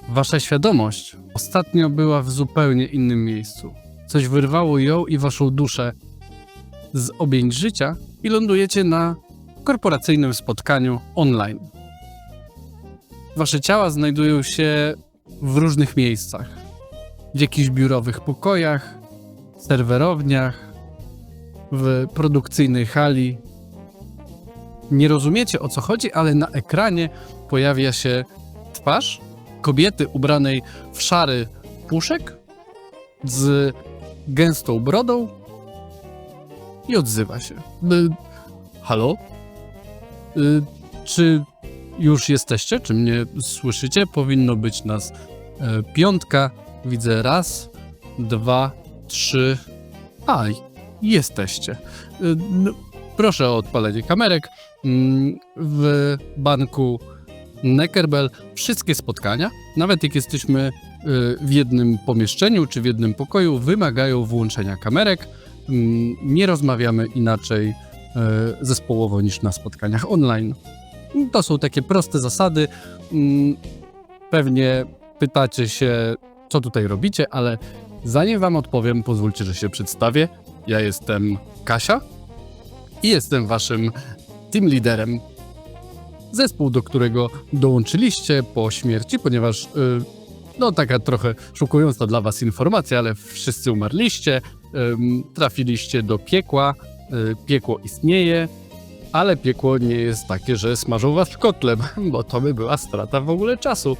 Wasza świadomość ostatnio była w zupełnie innym miejscu. Coś wyrwało ją i waszą duszę z objęć życia i lądujecie na korporacyjnym spotkaniu online. Wasze ciała znajdują się w różnych miejscach. W jakichś biurowych pokojach, serwerowniach, w produkcyjnej hali. Nie rozumiecie, o co chodzi, ale na ekranie pojawia się twarz kobiety ubranej w szary puszek z gęstą brodą i odzywa się. Halo? Czy już jesteście? Czy mnie słyszycie? Powinno być nas 5. Widzę 1, 2, 3. Jesteście. Proszę o odpalenie kamerek. W banku Neckerbell wszystkie spotkania, nawet jak jesteśmy w jednym pomieszczeniu czy w jednym pokoju, wymagają włączenia kamerek. Nie rozmawiamy inaczej zespołowo niż na spotkaniach online. To są takie proste zasady. Pewnie pytacie się, co tutaj robicie, ale zanim wam odpowiem, pozwólcie, że się przedstawię. Ja jestem Kasia i jestem waszym team liderem. Zespół, do którego dołączyliście po śmierci, ponieważ taka trochę szokująca dla was informacja, ale wszyscy umarliście, trafiliście do piekła. Piekło istnieje, ale piekło nie jest takie, że smażą was kotlem, bo to by była strata w ogóle czasu.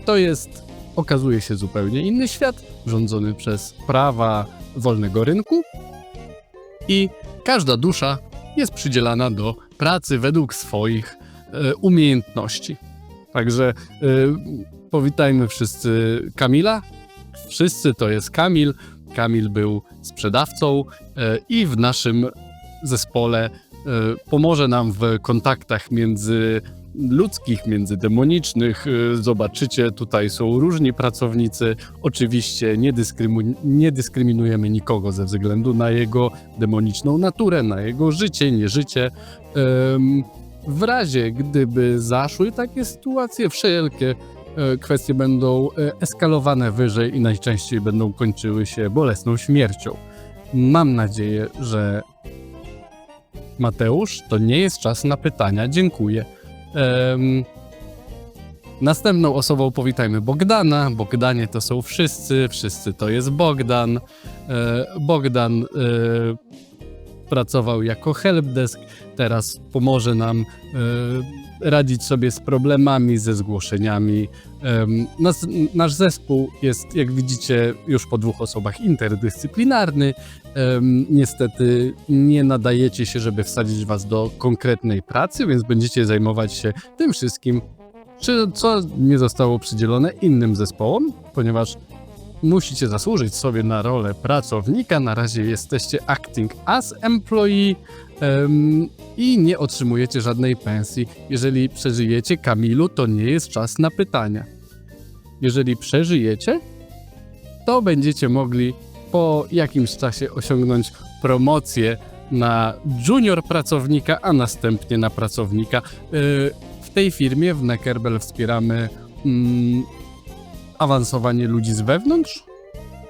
To jest, okazuje się, zupełnie inny świat, rządzony przez prawa wolnego rynku i każda dusza jest przydzielana do pracy według swoich umiejętności. Także powitajmy wszyscy Kamila. Wszyscy to jest Kamil. Kamil był sprzedawcą i w naszym zespole pomoże nam w kontaktach międzyludzkich, międzydemonicznych. Zobaczycie, tutaj są różni pracownicy. Oczywiście nie dyskryminujemy nikogo ze względu na jego demoniczną naturę, na jego życie, nieżycie. W razie gdyby zaszły takie sytuacje, wszelkie kwestie będą eskalowane wyżej i najczęściej będą kończyły się bolesną śmiercią. Mam nadzieję, że Mateusz, to nie jest czas na pytania. Dziękuję. Następną osobą powitajmy Bogdana. Bogdanie to są wszyscy to jest Bogdan. Bogdan pracował jako helpdesk, teraz pomoże nam radzić sobie z problemami, ze zgłoszeniami. Nasz zespół jest, jak widzicie, już po 2 osobach interdyscyplinarny. Niestety nie nadajecie się, żeby wsadzić was do konkretnej pracy, więc będziecie zajmować się tym wszystkim, co nie zostało przydzielone innym zespołom, ponieważ musicie zasłużyć sobie na rolę pracownika. Na razie jesteście acting as employee i nie otrzymujecie żadnej pensji. Jeżeli przeżyjecie, Kamilu, to nie jest czas na pytania. Jeżeli przeżyjecie, to będziecie mogli po jakimś czasie osiągnąć promocję na junior pracownika, a następnie na pracownika. W tej firmie, w Neckerbell, wspieramy awansowanie ludzi z wewnątrz.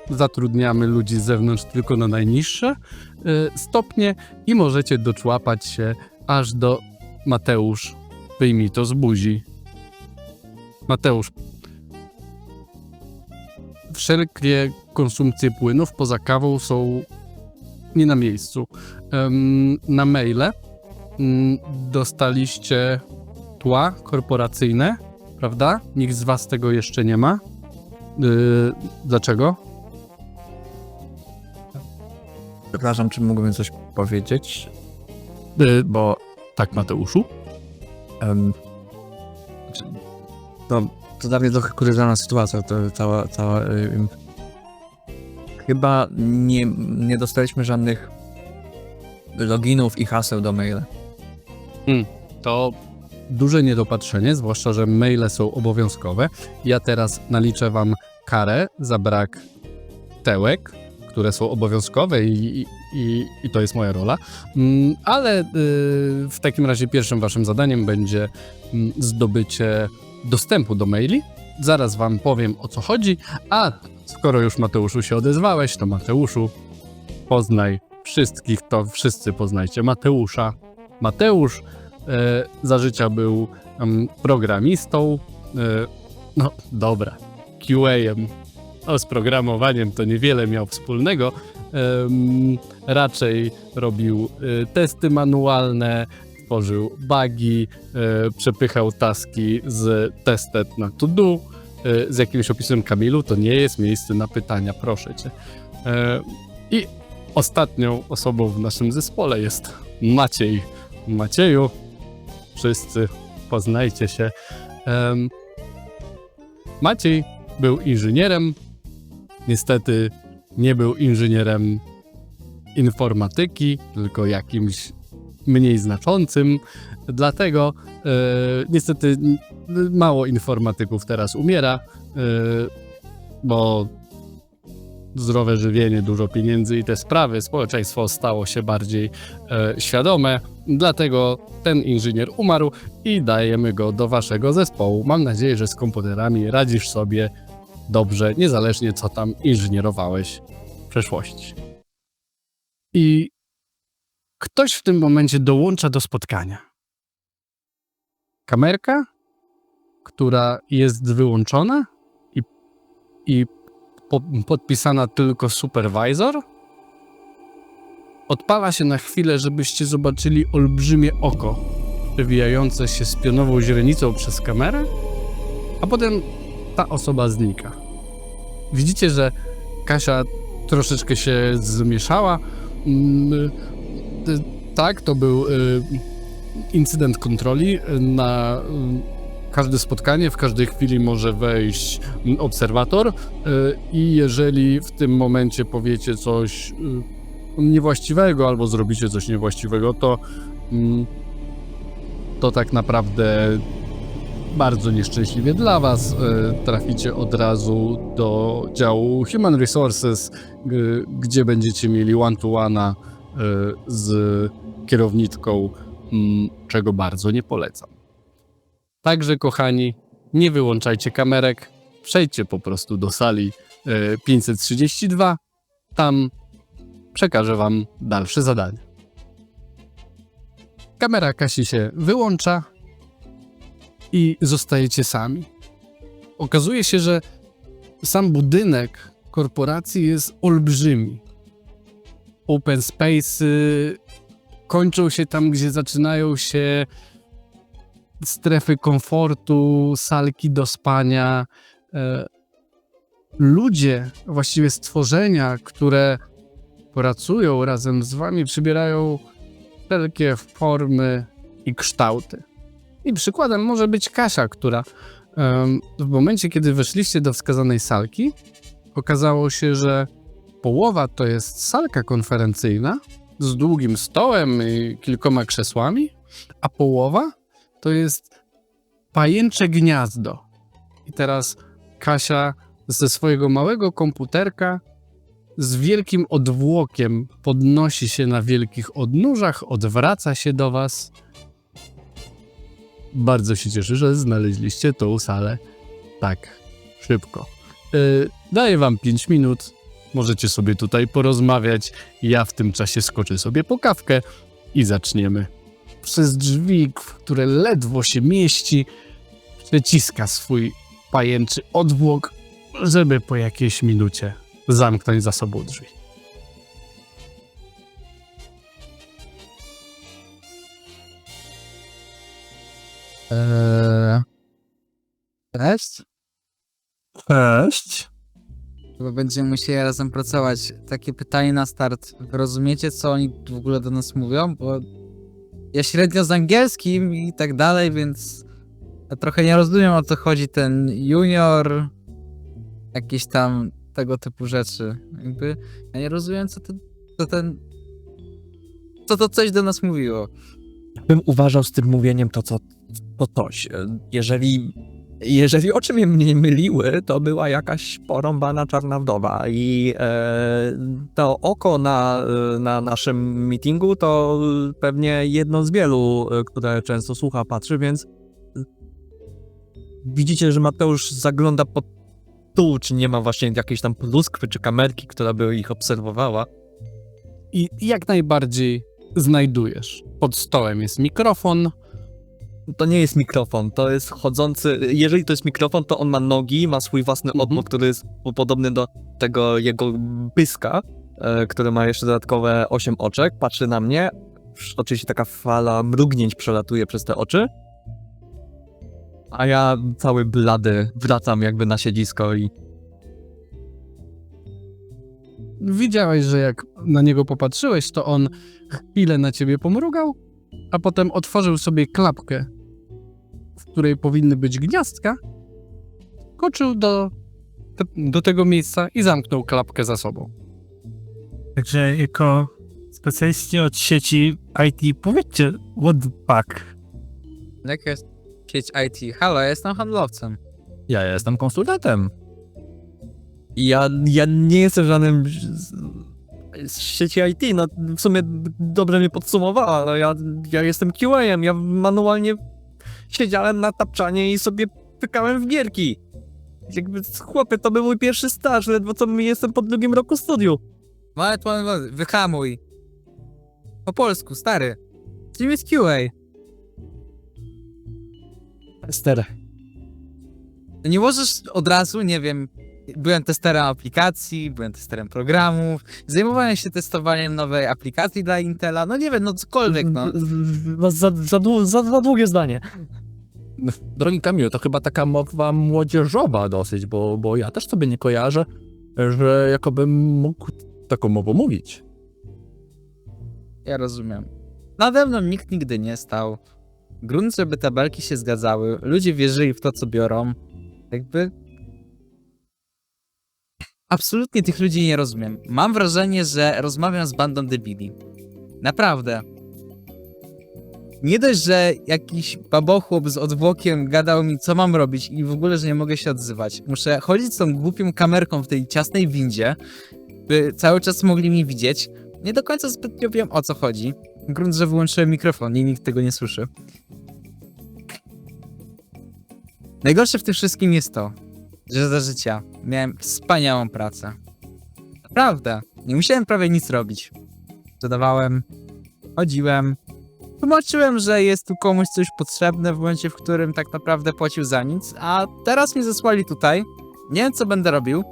Zatrudniamy ludzi z zewnątrz tylko na najniższe stopnie i możecie doczłapać się aż do Mateusz, wyjmij to z buzi. Mateusz, wszelkie konsumpcje płynów poza kawą są nie na miejscu. Na maile dostaliście tła korporacyjne, prawda? Nikt z was tego jeszcze nie ma. Dlaczego? Przepraszam, czy mógłbym coś powiedzieć? Bo tak, Mateuszu. To dla mnie trochę kuriozalna sytuacja, to cała chyba nie dostaliśmy żadnych loginów i haseł do maila. To duże niedopatrzenie, zwłaszcza, że maile są obowiązkowe. Ja teraz naliczę wam karę za brak tełek, które są obowiązkowe i to jest moja rola. Ale w takim razie pierwszym waszym zadaniem będzie zdobycie dostępu do maili zaraz wam powiem, o co chodzi, a skoro już Mateuszu się odezwałeś, to Mateuszu, poznaj wszystkich, to wszyscy poznajcie Mateusza. Mateusz za życia był programistą, no dobra, QA-em, z programowaniem to niewiele miał wspólnego, raczej robił testy manualne, tworzył bugi, przepychał taski z tested na to do, z jakimś opisem Kamilu, to nie jest miejsce na pytania, proszę cię. I ostatnią osobą w naszym zespole jest Maciej. Macieju, wszyscy poznajcie się. Maciej był inżynierem, niestety nie był inżynierem informatyki, tylko jakimś mniej znaczącym, dlatego niestety mało informatyków teraz umiera, bo zdrowe żywienie, dużo pieniędzy i te sprawy, społeczeństwo stało się bardziej świadome, dlatego ten inżynier umarł i dajemy go do waszego zespołu. Mam nadzieję, że z komputerami radzisz sobie dobrze, niezależnie co tam inżynierowałeś w przeszłości. I ktoś w tym momencie dołącza do spotkania. Kamerka, która jest wyłączona i podpisana tylko supervisor, odpala się na chwilę, żebyście zobaczyli olbrzymie oko przewijające się z pionową źrenicą przez kamerę, a potem ta osoba znika. Widzicie, że Kasia troszeczkę się zmieszała. Tak, to był incydent kontroli. Na każde spotkanie, w każdej chwili może wejść obserwator i jeżeli w tym momencie powiecie coś niewłaściwego albo zrobicie coś niewłaściwego, to tak naprawdę bardzo nieszczęśliwie dla was traficie od razu do działu Human Resources, gdzie będziecie mieli one-to-one'a z kierowniczką, czego bardzo nie polecam. Także kochani, nie wyłączajcie kamerek, przejdźcie po prostu do sali 532, tam przekażę wam dalsze zadanie. Kamera Kasi się wyłącza i zostajecie sami. Okazuje się, że sam budynek korporacji jest olbrzymi. Open space'y kończą się tam, gdzie zaczynają się strefy komfortu, salki do spania. Ludzie, właściwie stworzenia, które pracują razem z wami, przybierają wszelkie formy i kształty. I przykładem może być Kasia, która w momencie, kiedy weszliście do wskazanej salki, okazało się, że połowa to jest salka konferencyjna z długim stołem i kilkoma krzesłami, a połowa to jest pajęcze gniazdo. I teraz Kasia ze swojego małego komputerka z wielkim odwłokiem podnosi się na wielkich odnóżach, odwraca się do was. Bardzo się cieszę, że znaleźliście tą salę tak szybko. Daję wam 5 minut, możecie sobie tutaj porozmawiać. Ja w tym czasie skoczę sobie po kawkę i zaczniemy. Przez drzwi, w które ledwo się mieści, przeciska swój pajęczy odwłok, żeby po jakiejś minucie zamknąć za sobą drzwi. Cześć. Cześć. Chyba będziemy musieli razem pracować. Takie pytanie na start. Wy rozumiecie, co oni w ogóle do nas mówią? Bo ja średnio z angielskim i tak dalej, więc ja trochę nie rozumiem, o co chodzi ten junior, jakieś tam tego typu rzeczy. Jakby ja nie rozumiem, co to coś do nas mówiło. Bym uważał z tym mówieniem to coś. Jeżeli oczy mnie myliły, to była jakaś porąbana czarna wdowa i to oko na naszym meetingu to pewnie jedno z wielu, które często słucha, patrzy, więc widzicie, że Mateusz zagląda pod stół, czy nie ma właśnie jakiejś tam pluskwy, czy kamerki, która by ich obserwowała. I jak najbardziej znajdujesz. Pod stołem jest mikrofon. To nie jest mikrofon, to jest chodzący... Jeżeli to jest mikrofon, to on ma nogi, ma swój własny odmóg, który jest podobny do tego jego pyska, który ma jeszcze dodatkowe 8 oczek, patrzy na mnie. Oczywiście taka fala mrugnięć przelatuje przez te oczy. A ja cały blady wracam jakby na siedzisko i... Widziałeś, że jak na niego popatrzyłeś, to on chwilę na ciebie pomrugał, a potem otworzył sobie klapkę, w której powinny być gniazdka, skoczył do tego miejsca i zamknął klapkę za sobą. Także jako specjaliści od sieci IT, powiedzcie, what the fuck? Jaka jest sieć IT? Halo, ja jestem handlowcem. Ja jestem konsultantem. Ja nie jestem żadnym z sieci IT, no w sumie dobrze mnie podsumowała, no ja jestem QA-em, ja manualnie siedziałem na tapczanie i sobie pykałem w gierki. Jakby, chłopie, to był mój pierwszy staż, ledwo co jestem po 2 roku studiów. Moment, wyhamuj. Po polsku, stary. Czym jest QA? Ester. Nie możesz od razu, nie wiem, byłem testerem aplikacji, byłem testerem programów, zajmowałem się testowaniem nowej aplikacji dla Intela, no nie wiem, no cokolwiek, no. Za długie zdanie. Drogi Kamilu, to chyba taka mowa młodzieżowa dosyć, bo ja też sobie nie kojarzę, że jakobym mógł taką mową mówić. Ja rozumiem. Nade mną nikt nigdy nie stał. Grunt, żeby tabelki się zgadzały, ludzie wierzyli w to, co biorą. Jakby... Absolutnie tych ludzi nie rozumiem. Mam wrażenie, że rozmawiam z bandą debili. Naprawdę. Nie dość, że jakiś babochłop z odwłokiem gadał mi, co mam robić i w ogóle, że nie mogę się odzywać. Muszę chodzić z tą głupią kamerką w tej ciasnej windzie, by cały czas mogli mnie widzieć. Nie do końca zbytnio wiem, o co chodzi. Grunt, że wyłączyłem mikrofon i nikt tego nie słyszy. Najgorsze w tym wszystkim jest to, że za życia miałem wspaniałą pracę. Naprawdę. Nie musiałem prawie nic robić. Sprzedawałem, chodziłem, tłumaczyłem, że jest tu komuś coś potrzebne w momencie, w którym tak naprawdę płacił za nic, a teraz mnie zesłali tutaj. Nie wiem, co będę robił.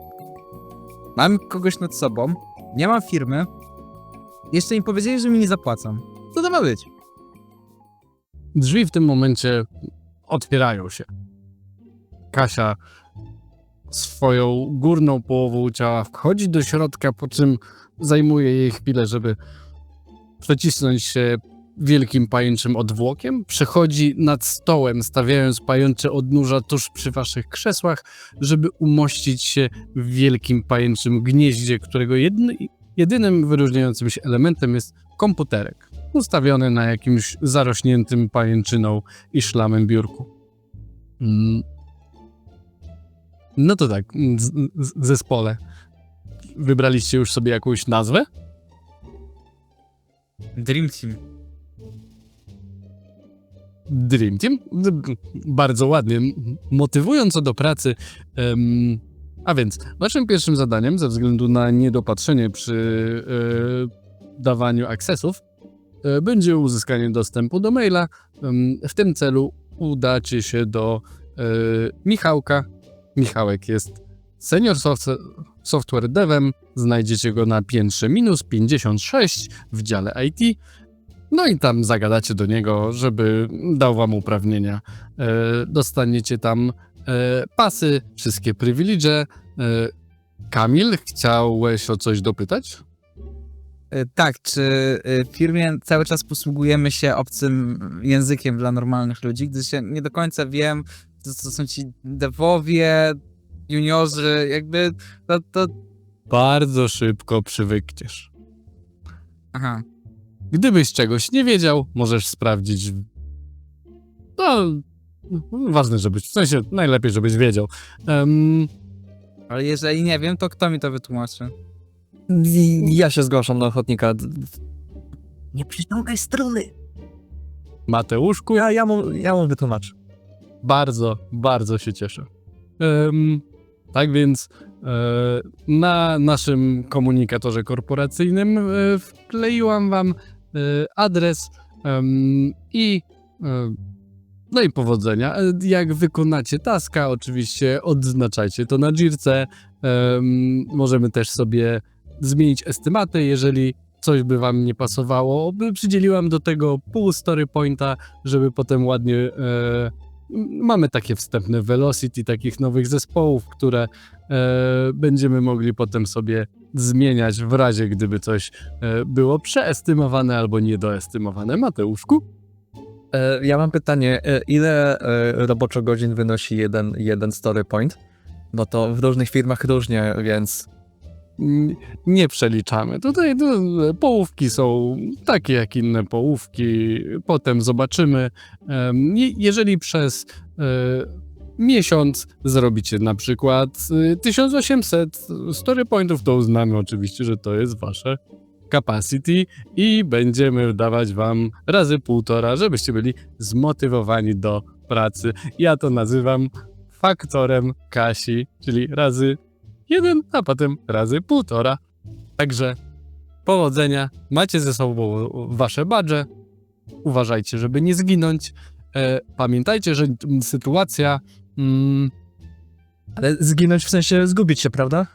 Mam kogoś nad sobą, nie mam firmy. Jeszcze mi powiedzieli, że mi nie zapłacą. Co to ma być? Drzwi w tym momencie otwierają się. Kasia swoją górną połową ciała wchodzi do środka, po czym zajmuje jej chwilę, żeby przecisnąć się wielkim pajęczym odwłokiem. Przechodzi nad stołem, stawiając pajęcze odnóża tuż przy waszych krzesłach, żeby umościć się w wielkim pajęczym gnieździe, którego jedynym wyróżniającym się elementem jest komputerek, ustawiony na jakimś zarośniętym pajęczyną i szlamem biurku. No to tak, zespole. Wybraliście już sobie jakąś nazwę? Dream Team. Dream Team? Bardzo ładnie. Motywująco do pracy. A więc, waszym pierwszym zadaniem, ze względu na niedopatrzenie przy dawaniu accessów, będzie uzyskanie dostępu do maila. W tym celu udacie się do Michałka. Michałek jest senior software devem. Znajdziecie go na piętrze -56 w dziale IT. No i tam zagadacie do niego, żeby dał wam uprawnienia. Dostaniecie tam pasy, wszystkie privilege. Kamil, chciałeś o coś dopytać? Tak, czy w firmie cały czas posługujemy się obcym językiem dla normalnych ludzi, gdyż ja nie do końca wiem, co są ci devowie, juniorzy, jakby to... Bardzo szybko przywykniesz. Aha. Gdybyś czegoś nie wiedział, możesz sprawdzić. No, ważne, żebyś, w sensie najlepiej, żebyś wiedział. Ale jeżeli nie wiem, to kto mi to wytłumaczy? Ja się zgłaszam na ochotnika. Nie przyciągaj struny. Mateuszku, Ja mu wytłumaczę. Bardzo, bardzo się cieszę. Tak więc na naszym komunikatorze korporacyjnym wkleiłam wam adres i no i powodzenia. Jak wykonacie taska, oczywiście odznaczajcie to na Jirce. Możemy też sobie zmienić estymaty, jeżeli coś by wam nie pasowało. Przydzieliłam do tego pół story pointa, żeby potem ładnie... Mamy takie wstępne velocity takich nowych zespołów, które będziemy mogli potem sobie zmieniać w razie, gdyby coś było przeestymowane albo niedoestymowane. Mateuszku? Ja mam pytanie, ile roboczo godzin wynosi jeden story point? Bo to w różnych firmach różnie, więc Nie przeliczamy. Tutaj połówki są takie jak inne połówki. Potem zobaczymy. Jeżeli przez miesiąc zrobicie na przykład 1800 story pointów, to uznamy oczywiście, że to jest wasze capacity i będziemy dawać wam razy 1,5, żebyście byli zmotywowani do pracy. Ja to nazywam faktorem Kasi, czyli razy 1, a potem razy 1,5. Także powodzenia, macie ze sobą wasze badże, uważajcie, żeby nie zginąć. Pamiętajcie, że sytuacja... ale zginąć w sensie zgubić się, prawda?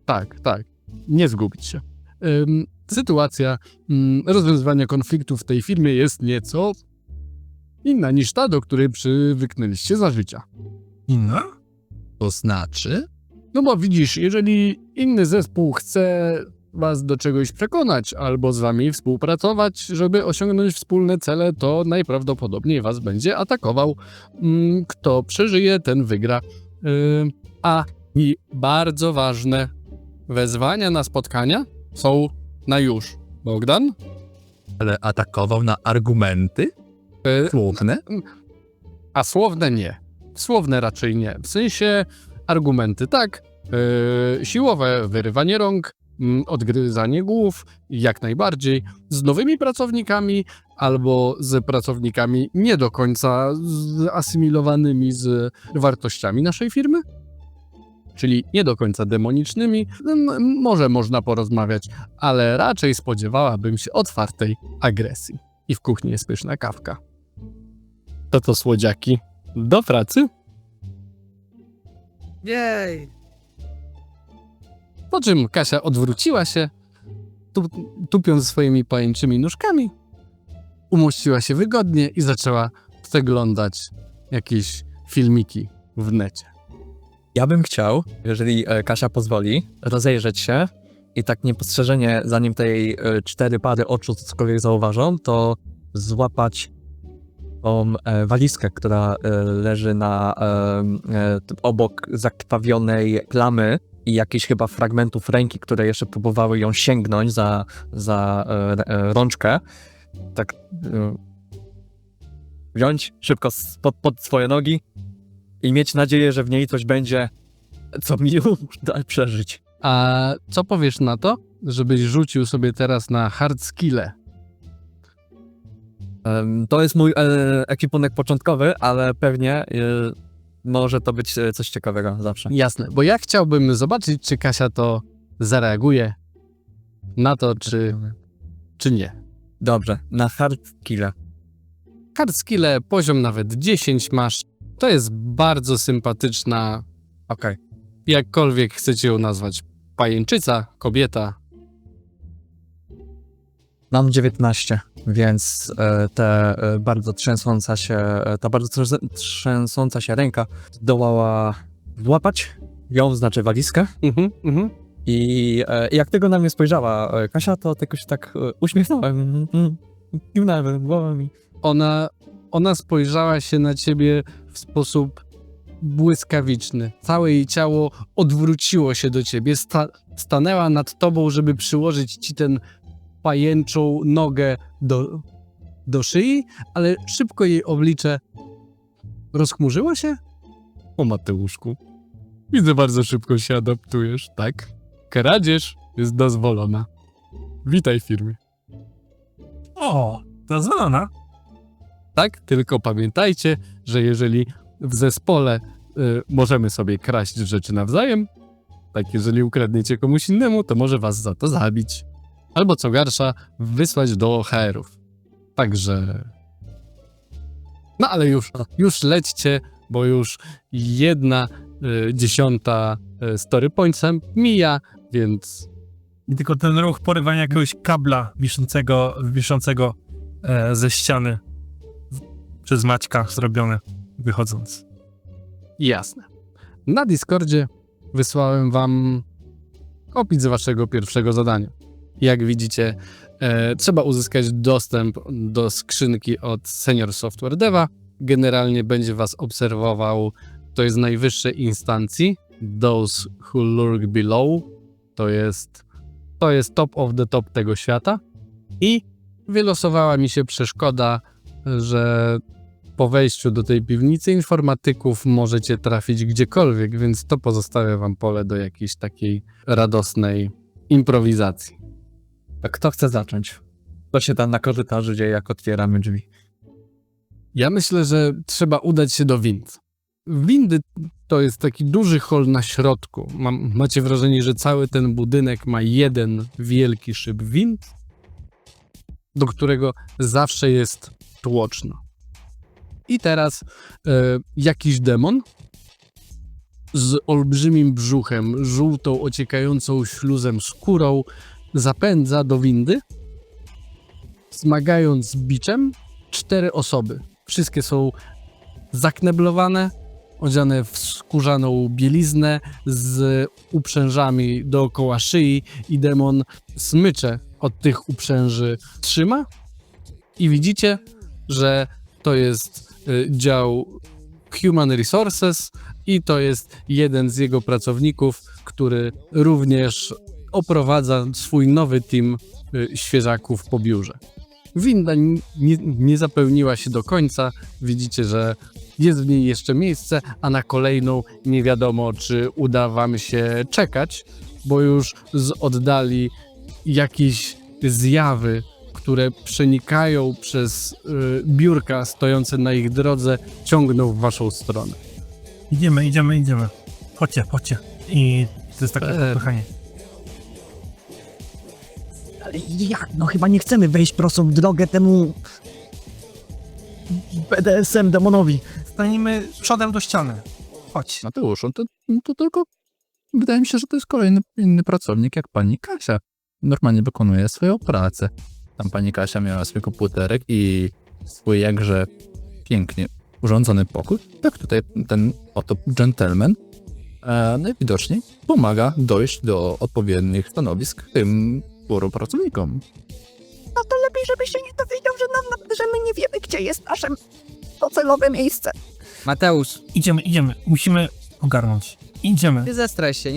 Tak, nie zgubić się. Sytuacja rozwiązywania konfliktów w tej firmie jest nieco inna niż ta, do której przywyknęliście za życia. Inna? To znaczy? No bo widzisz, jeżeli inny zespół chce was do czegoś przekonać albo z wami współpracować, żeby osiągnąć wspólne cele, to najprawdopodobniej was będzie atakował. Kto przeżyje, ten wygra. I bardzo ważne, wezwania na spotkania są na już. Bogdan? Ale atakował na argumenty? Słowne? A słowne nie. Słowne raczej nie. W sensie argumenty tak, siłowe wyrywanie rąk, odgryzanie głów, jak najbardziej, z nowymi pracownikami albo z pracownikami nie do końca zasymilowanymi z wartościami naszej firmy, czyli nie do końca demonicznymi. Może można porozmawiać, ale raczej spodziewałabym się otwartej agresji. I w kuchni jest pyszna kawka. To słodziaki. Do pracy. Jej! Po czym Kasia odwróciła się, tupiąc swoimi pajęczymi nóżkami, umościła się wygodnie i zaczęła przeglądać jakieś filmiki w necie. Ja bym chciał, jeżeli Kasia pozwoli, rozejrzeć się i tak niepostrzeżenie, zanim tej 4 pary oczu cokolwiek zauważą, to złapać tą walizkę, która leży obok zakrwawionej plamy i jakichś chyba fragmentów ręki, które jeszcze próbowały ją sięgnąć za rączkę. Tak wziąć szybko pod swoje nogi i mieć nadzieję, że w niej coś będzie, co mi da przeżyć. A co powiesz na to, żebyś rzucił sobie teraz na hard skille? To jest mój ekwipunek początkowy, ale pewnie może to być coś ciekawego zawsze. Jasne, bo ja chciałbym zobaczyć, czy Kasia to zareaguje na to, czy nie. Dobrze, na hard skille. Hard skille, poziom nawet 10 masz. To jest bardzo sympatyczna, Okej. jakkolwiek chcecie ją nazwać, pajęczyca, kobieta. Mam 19, więc ta bardzo trzęsąca się ręka zdołała złapać ją, znaczy walizkę. I jak tego na mnie spojrzała Kasia, to tylko się tak uśmiechnąłem. Kiwnąłem głową i... Ona spojrzała się na ciebie w sposób błyskawiczny. Całe jej ciało odwróciło się do ciebie, stanęła nad tobą, żeby przyłożyć ci tę pajęczą nogę do szyi, ale szybko jej oblicze rozchmurzyło się. O Mateuszku, widzę, bardzo szybko się adaptujesz, tak? Kradzież jest dozwolona. Witaj w firmie. O, dozwolona. tak? Tylko pamiętajcie, że jeżeli w zespole możemy sobie kraść rzeczy nawzajem, tak jeżeli ukradniecie komuś innemu, to może was za to zabić. Albo co gorsza, wysłać do HR-ów. Także... No ale już lećcie, bo już 1/10 story pointsem mija, więc I tylko ten ruch porywania jakiegoś kabla wiszącego ze ściany przez Maćka zrobione wychodząc. jasne. Na Discordzie wysłałem wam opis waszego pierwszego zadania. Jak widzicie, trzeba uzyskać dostęp do skrzynki od Senior Software Deva. Generalnie będzie was obserwował, to jest najwyższej instancji, Those Who Lurk Below. To jest top of the top tego świata. I wylosowała mi się przeszkoda, że po wejściu do tej piwnicy informatyków możecie trafić gdziekolwiek, więc to pozostawia wam pole do jakiejś takiej radosnej improwizacji. To kto chce zacząć? Co się tam na korytarzu dzieje, jak otwieramy drzwi? Ja myślę, że trzeba udać się do wind. Windy to jest taki duży hol na środku. Macie wrażenie, że cały ten budynek ma jeden wielki szyb wind, do którego zawsze jest tłoczno. I teraz jakiś demon z olbrzymim brzuchem, żółtą, ociekającą śluzem skórą zapędza do windy, smagając biczem 4 osoby. Wszystkie są zakneblowane, odziane w skórzaną bieliznę z uprzężami dookoła szyi i demon smycze od tych uprzęży trzyma i widzicie, że to jest dział Human Resources i to jest jeden z jego pracowników, który również oprowadza swój nowy team świeżaków po biurze. Winda nie zapełniła się do końca. Widzicie, że jest w niej jeszcze miejsce, a na kolejną nie wiadomo, czy uda wam się czekać, bo już z oddali jakieś zjawy, które przenikają przez biurka stojące na ich drodze, ciągną w waszą stronę. Idziemy. Chodźcie. I to jest takie popychanie. Ale jak? No chyba nie chcemy wejść prosto w drogę temu... BDSM demonowi. Staniemy przodem do ściany. Chodź. Mateusz, to tylko wydaje mi się, że to jest kolejny inny pracownik jak pani Kasia. Normalnie wykonuje swoją pracę. Tam pani Kasia miała swój komputerek i swój jakże pięknie urządzony pokój. Tak tutaj ten oto gentleman najwidoczniej pomaga dojść do odpowiednich stanowisk tym pracownikom. No to lepiej, żeby się nie dowiedział, że my nie wiemy, gdzie jest nasze docelowe miejsce. Mateusz, Idziemy. Musimy ogarnąć. Idziemy. ty zestraj się,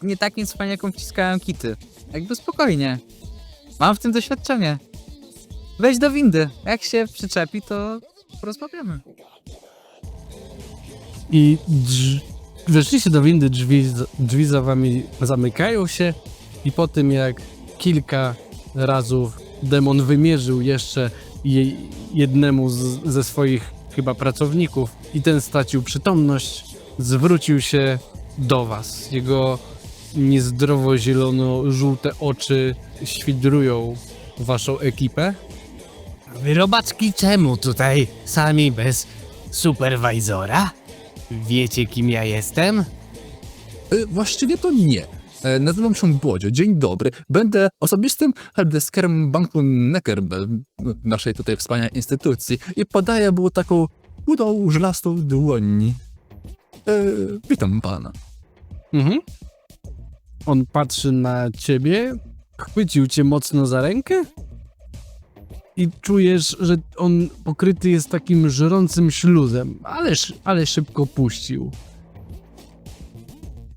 nie takim cwaniakom wciskają kity. Jakby spokojnie. Mam w tym doświadczenie. Wejdź do windy. Jak się przyczepi, to porozmawiamy. I weszliście do windy, drzwi za wami zamykają się i po tym jak kilka razów demon wymierzył jeszcze jednemu ze swoich chyba pracowników i ten stracił przytomność, zwrócił się do was. Jego niezdrowo zielono-żółte oczy świdrują waszą ekipę. Wy robaczki czemu tutaj sami bez superwajzora? Wiecie, kim ja jestem? Właściwie to nie. Nazywam się Błodzio. Dzień dobry. Będę osobistym helpdeskerem banku Neckerbell, naszej tutaj wspaniałej instytucji, i podaję mu taką chudą, żelastą dłoń. Witam pana. Mhm. On patrzy na ciebie, chwycił cię mocno za rękę i czujesz, że on pokryty jest takim żrącym śluzem, ale szybko puścił.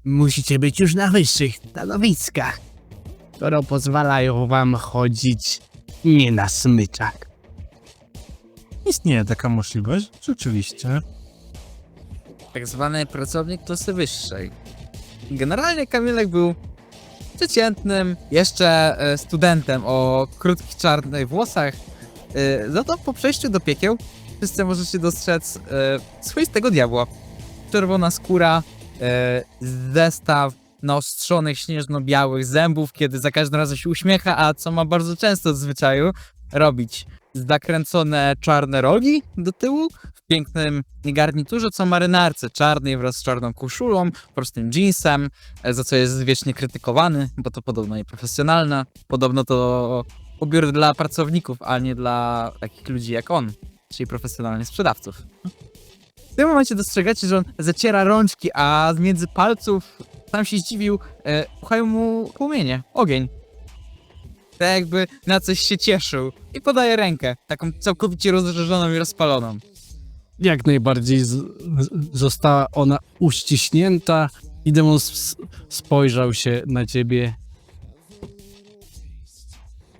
Musicie być już na wyższych stanowiskach, skoro pozwalają wam chodzić nie na smyczach. Istnieje taka możliwość, rzeczywiście. Tak zwany pracownik klasy wyższej. Generalnie Kamilek był przeciętnym jeszcze studentem o krótkich czarnych włosach. No to po przejściu do piekieł wszyscy możecie dostrzec swoistego diabła. Czerwona skóra, zestaw naostrzonych śnieżno-białych zębów, kiedy za każdym razem się uśmiecha, a co ma bardzo często w zwyczaju robić. Zakręcone czarne rogi do tyłu, w pięknym garniturze, co marynarce czarnej wraz z czarną koszulą, prostym jeansem, za co jest wiecznie krytykowany, bo to podobno nieprofesjonalne. Podobno to ubiór dla pracowników, a nie dla takich ludzi jak on, czyli profesjonalnych sprzedawców. W tym momencie dostrzegacie, że on zaciera rączki, a między palców, tam się zdziwił, puchają mu płomienie, ogień. Tak jakby na coś się cieszył. I podaje rękę, taką całkowicie rozżarzoną i rozpaloną. Jak najbardziej została ona uściśnięta i demon spojrzał się na ciebie.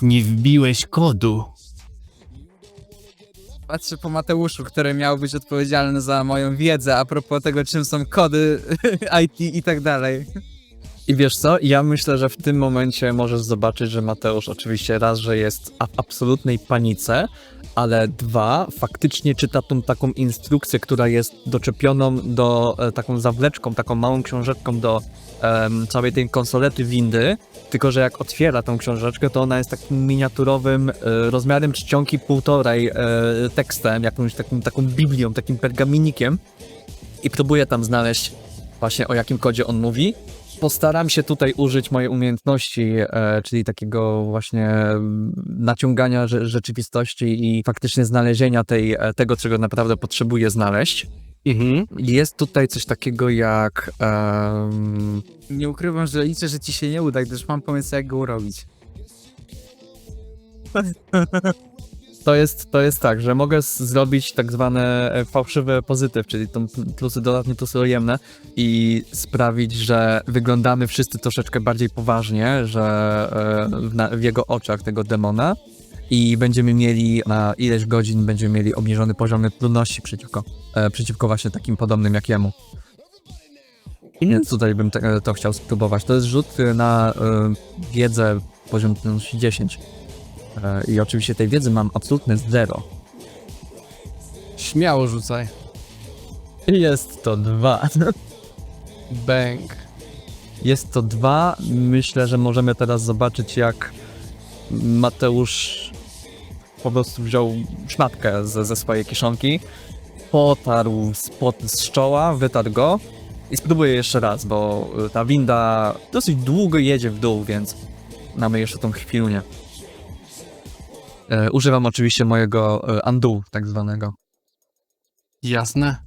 Nie wbiłeś kodu. Patrzę po Mateuszu, który miał być odpowiedzialny za moją wiedzę a propos tego, czym są kody IT i tak dalej. I wiesz co, ja myślę, że w tym momencie możesz zobaczyć, że Mateusz oczywiście raz, że jest w absolutnej panice, ale dwa, faktycznie czyta tą taką instrukcję, która jest doczepioną do taką zawleczką, taką małą książeczką do całej tej konsolety windy, tylko że jak otwiera tą książeczkę, to ona jest takim miniaturowym rozmiarem czcionki 1,5 tekstem, jakąś taką biblią, takim pergaminikiem i próbuje tam znaleźć właśnie o jakim kodzie on mówi. Postaram się tutaj użyć mojej umiejętności, czyli takiego właśnie naciągania rzeczywistości i faktycznie znalezienia tego, czego naprawdę potrzebuję znaleźć. Jest tutaj coś takiego jak... Nie ukrywam, że liczę, że ci się nie uda, gdyż mam pomysł, jak go urobić. To jest tak, że mogę zrobić tak zwane fałszywe pozytyw, czyli tą plusy dodatnie, plusy ujemne i sprawić, że wyglądamy wszyscy troszeczkę bardziej poważnie, że w jego oczach tego demona i będziemy mieli na ileś godzin będziemy mieli obniżony poziom trudności przeciwko właśnie takim podobnym jak jemu. Więc tutaj bym to chciał spróbować. To jest rzut na wiedzę poziom trudności 10. I oczywiście tej wiedzy mam absolutne 0. Śmiało rzucaj. Jest to 2. Bang. Jest to 2. Myślę, że możemy teraz zobaczyć, jak Mateusz po prostu wziął szmatkę ze swojej kieszonki, potarł spod z czoła, wytarł go i spróbuję jeszcze raz, bo ta winda dosyć długo jedzie w dół, więc mamy jeszcze tą chwilunię. Używam oczywiście mojego undo tak zwanego. Jasne.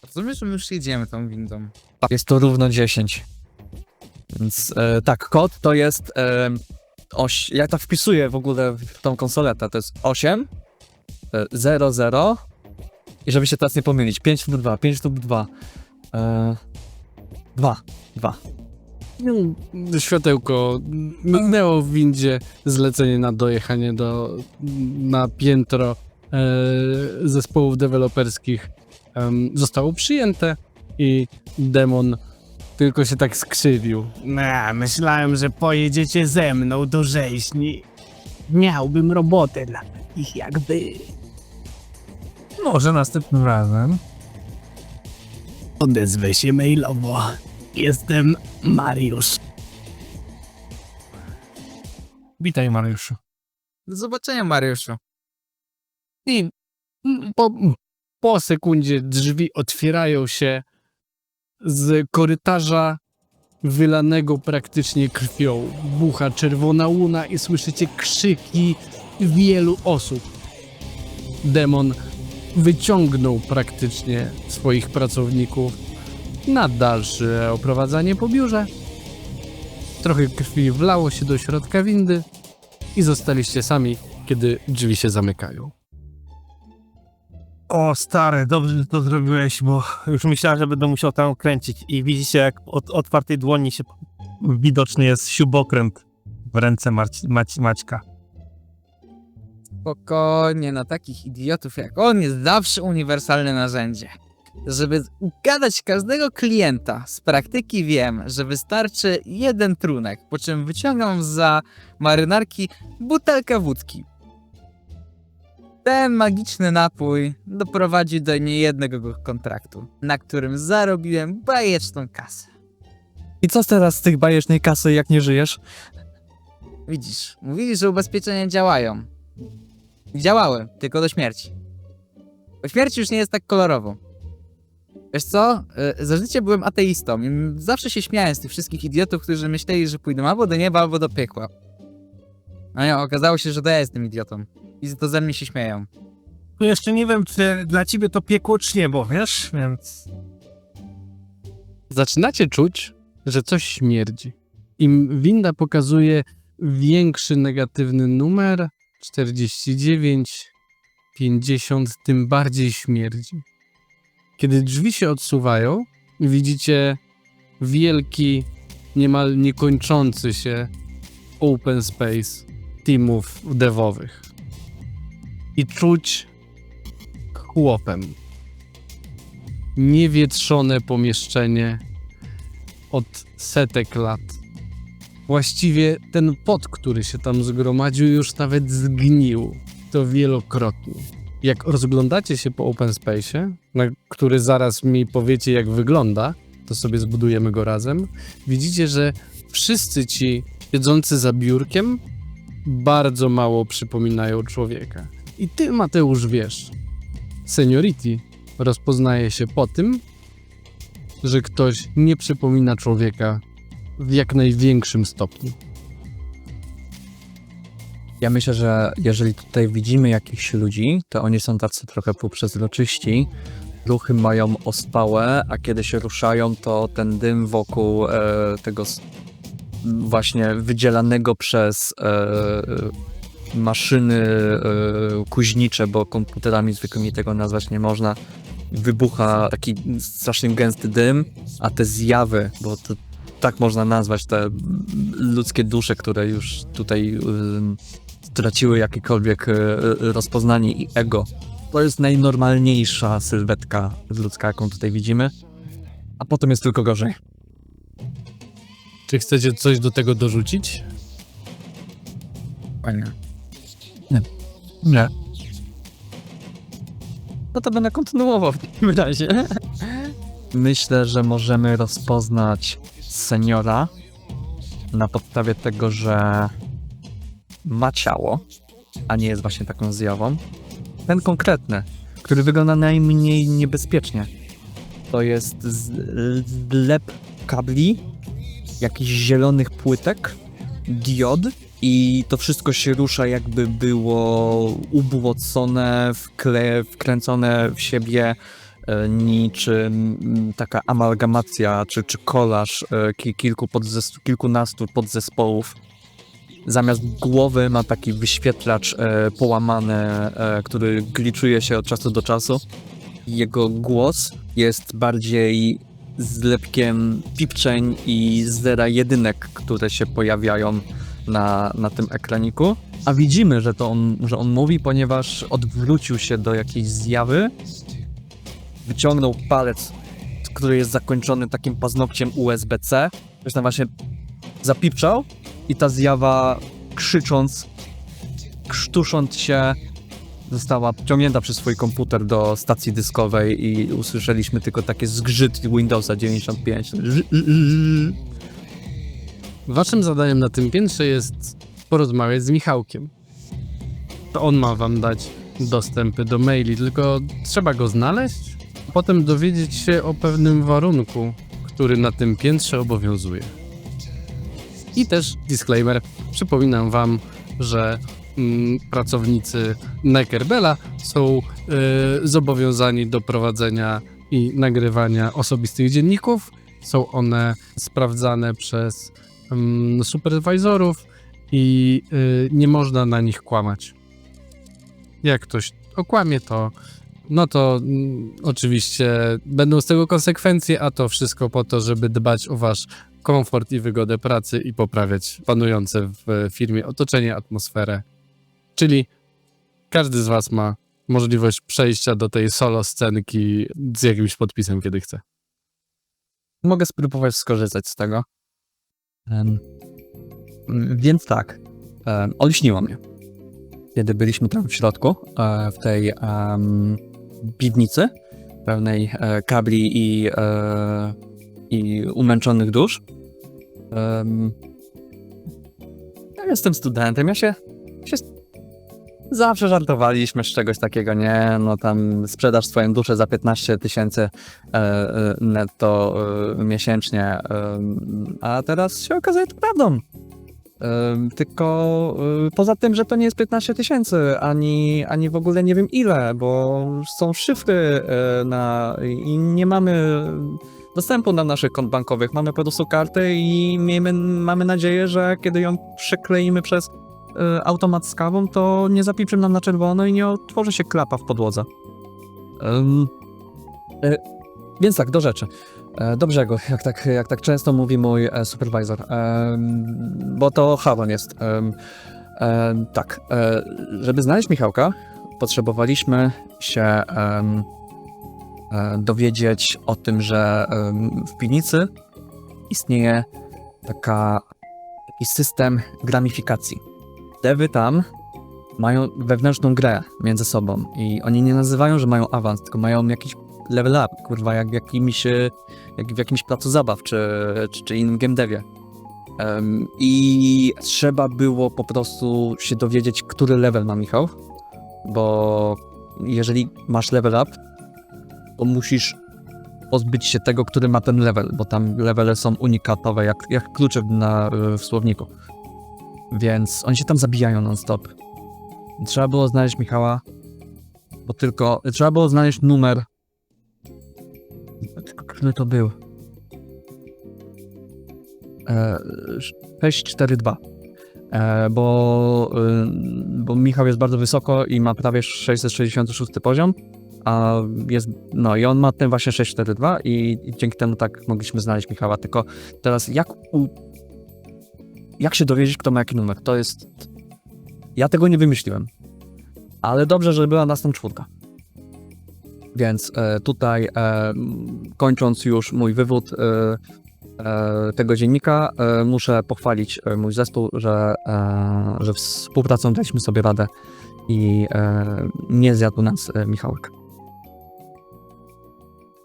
Rozumiesz, że my już jedziemy tą windą. Jest to równo 10. Więc tak, kod to jest... ja to wpisuję w ogóle w tą konsoletę. To jest 8, 0, 0 i żeby się teraz nie pomylić, 5 lub 2, 5 lub 2. 2. Światełko mknęło w windzie, zlecenie na dojechanie na piętro zespołów deweloperskich zostało przyjęte i demon tylko się tak skrzywił. Myślałem, że pojedziecie ze mną do rzeźni. Miałbym robotę dla takich jak wy. Może następnym razem. Odezwę się mailowo. Jestem Mariusz. Witaj, Mariuszu. Do zobaczenia, Mariuszu. I po sekundzie drzwi otwierają się z korytarza wylanego praktycznie krwią. Bucha czerwona łuna i słyszycie krzyki wielu osób. Demon wyciągnął praktycznie swoich pracowników na dalsze oprowadzanie po biurze. Trochę krwi wlało się do środka windy i zostaliście sami, kiedy drzwi się zamykają. O, stary, dobrze, że to zrobiłeś, bo już myślałem, że będę musiał tam kręcić. I widzicie, jak od otwartej dłoni się widoczny jest śrubokręt w ręce Maćka. Spokojnie, na takich idiotów jak on jest zawsze uniwersalne narzędzie. Żeby ugadać każdego klienta, z praktyki wiem, że wystarczy jeden trunek, po czym wyciągam za marynarki butelkę wódki. Ten magiczny napój doprowadził do niejednego kontraktu, na którym zarobiłem bajeczną kasę. I co teraz z tych bajecznej kasy, jak nie żyjesz? Widzisz, mówili, że ubezpieczenia działają. Działały, tylko do śmierci. Po śmierci już nie jest tak kolorowo. Wiesz co? Za życie byłem ateistą i zawsze się śmiałem z tych wszystkich idiotów, którzy myśleli, że pójdą albo do nieba, albo do piekła. A nie, okazało się, że to ja jestem idiotą. I to ze mnie się śmieją. Tu jeszcze nie wiem, czy dla ciebie to piekło, czy niebo, wiesz? Więc... Zaczynacie czuć, że coś śmierdzi. Im winda pokazuje większy negatywny numer, 49, 50, tym bardziej śmierdzi. Kiedy drzwi się odsuwają, widzicie wielki, niemal niekończący się open space teamów devowych. I czuć chłopem. Niewietrzone pomieszczenie od setek lat. Właściwie ten pot, który się tam zgromadził, już nawet zgnił. To wielokrotnie. Jak rozglądacie się po open space'ie, na który zaraz mi powiecie, jak wygląda, to sobie zbudujemy go razem, widzicie, że wszyscy ci siedzący za biurkiem bardzo mało przypominają człowieka. I ty, Mateusz, wiesz, seniority rozpoznaje się po tym, że ktoś nie przypomina człowieka w jak największym stopniu. Ja myślę, że jeżeli tutaj widzimy jakichś ludzi, to oni są tacy trochę półprzezroczyści, ruchy mają ospałe, a kiedy się ruszają, to ten dym wokół tego właśnie wydzielanego przez maszyny kuźnicze, bo komputerami zwykłymi tego nazwać nie można, wybucha taki strasznie gęsty dym, a te zjawy, bo to tak można nazwać te ludzkie dusze, które już tutaj straciły jakiekolwiek rozpoznanie i ego. To jest najnormalniejsza sylwetka ludzka, jaką tutaj widzimy, a potem jest tylko gorzej. Czy chcecie coś do tego dorzucić? Fajnie. Nie. No to będę kontynuował w takim razie. Myślę, że możemy rozpoznać seniora na podstawie tego, że ma ciało, a nie jest właśnie taką zjawą. Ten konkretny, który wygląda najmniej niebezpiecznie, to jest zlep kabli, jakichś zielonych płytek, diod i to wszystko się rusza, jakby było ubłocone, wkręcone w siebie niczym taka amalgamacja czy kolaż kilkunastu podzespołów. Zamiast głowy ma taki wyświetlacz połamany, który gliczuje się od czasu do czasu. Jego głos jest bardziej zlepkiem pipczeń i zera jedynek, które się pojawiają na tym ekraniku. A widzimy, że on mówi, ponieważ odwrócił się do jakiejś zjawy, wyciągnął palec, który jest zakończony takim paznokciem USB-C. Ktoś tam właśnie zapipczał i ta zjawa, krzycząc, krztusząc się, została wciągnięta przez swój komputer do stacji dyskowej i usłyszeliśmy tylko takie zgrzyt Windowsa 95. Waszym zadaniem na tym piętrze jest porozmawiać z Michałkiem. To on ma wam dać dostępy do maili, tylko trzeba go znaleźć, a potem dowiedzieć się o pewnym warunku, który na tym piętrze obowiązuje. I też disclaimer, przypominam wam, że pracownicy Neckerbella są zobowiązani do prowadzenia i nagrywania osobistych dzienników. Są one sprawdzane przez superwajzorów i nie można na nich kłamać. Jak ktoś okłamie, to oczywiście będą z tego konsekwencje, a to wszystko po to, żeby dbać o wasz komfort i wygodę pracy i poprawiać panujące w firmie otoczenie, atmosferę. Czyli każdy z was ma możliwość przejścia do tej solo scenki z jakimś podpisem, kiedy chce. Mogę spróbować skorzystać z tego. Więc tak, olśniło mnie. kiedy byliśmy tam w środku, w tej piwnicy, pełnej kabli i umęczonych dusz. Ja jestem studentem, ja się zawsze żartowaliśmy z czegoś takiego, nie, no tam sprzedasz swoją duszę za 15 000 netto miesięcznie, a teraz się okazuje to prawdą. Tylko poza tym, że to nie jest 15 000, ani w ogóle nie wiem ile, bo są szyfry i nie mamy dostępu do naszych kont bankowych. Mamy po prostu kartę i mamy nadzieję, że kiedy ją przekleimy przez automat z kawą, to nie zapiprzy nam na czerwono i nie otworzy się klapa w podłodze. Więc tak, do rzeczy. Do brzegu, jak tak często mówi mój supervisor, bo to Hawon jest. Tak, żeby znaleźć Michałka, potrzebowaliśmy się dowiedzieć o tym, że w piwnicy istnieje taki system gramifikacji. Dewy tam mają wewnętrzną grę między sobą i oni nie nazywają, że mają awans, tylko mają jakiś level up, kurwa, jak w jakimś placu zabaw, czy innym game devie. I trzeba było po prostu się dowiedzieć, który level ma Michał, bo jeżeli masz level up, to musisz pozbyć się tego, który ma ten level, bo tam levele są unikatowe, jak klucze w słowniku. Więc oni się tam zabijają non-stop. Trzeba było znaleźć Michała, bo tylko trzeba było znaleźć numer. Który to był? 642. Bo Michał jest bardzo wysoko i ma prawie 666 poziom, a jest, no i on ma ten właśnie 642 i dzięki temu tak mogliśmy znaleźć Michała. Tylko teraz jak się dowiedzieć, kto ma jaki numer? To jest... Ja tego nie wymyśliłem. Ale dobrze, że była nas tam 4. Więc tutaj, kończąc już mój wywód tego dziennika, muszę pochwalić mój zespół, że współpracą daliśmy sobie radę i nie zjadł nas Michałek.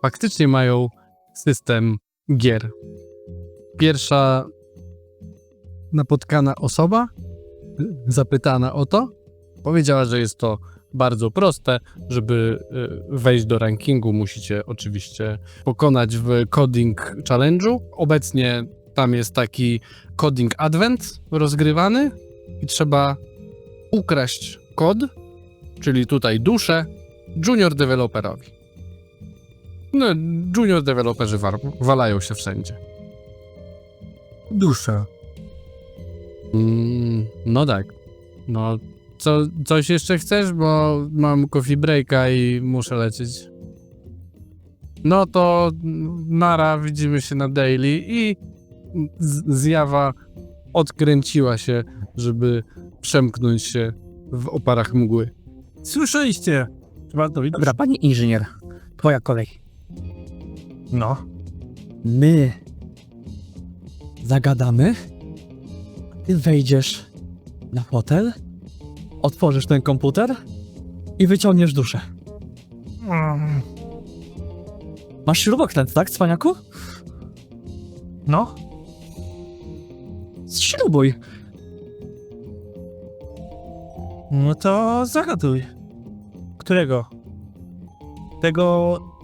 Faktycznie mają system gier. Pierwsza napotkana osoba, zapytana o to, powiedziała, że jest to bardzo proste. Żeby wejść do rankingu, musicie oczywiście pokonać w Coding Challenge'u. Obecnie tam jest taki Coding Advent rozgrywany i trzeba ukraść kod, czyli tutaj duszę, junior deweloperowi. No, junior deweloperzy walają się wszędzie. Dusza. No tak. No, coś jeszcze chcesz, bo mam coffee breaka i muszę lecieć. No to nara, widzimy się na daily i zjawa odkręciła się, żeby przemknąć się w oparach mgły. Słyszeliście? Dobra, pani inżynier, twoja kolej. No. My zagadamy, ty wejdziesz na fotel, otworzysz ten komputer i wyciągniesz duszę. Masz śrubokręt, tak, cwaniaku? No. Śrubuj. No to zagaduj. Którego?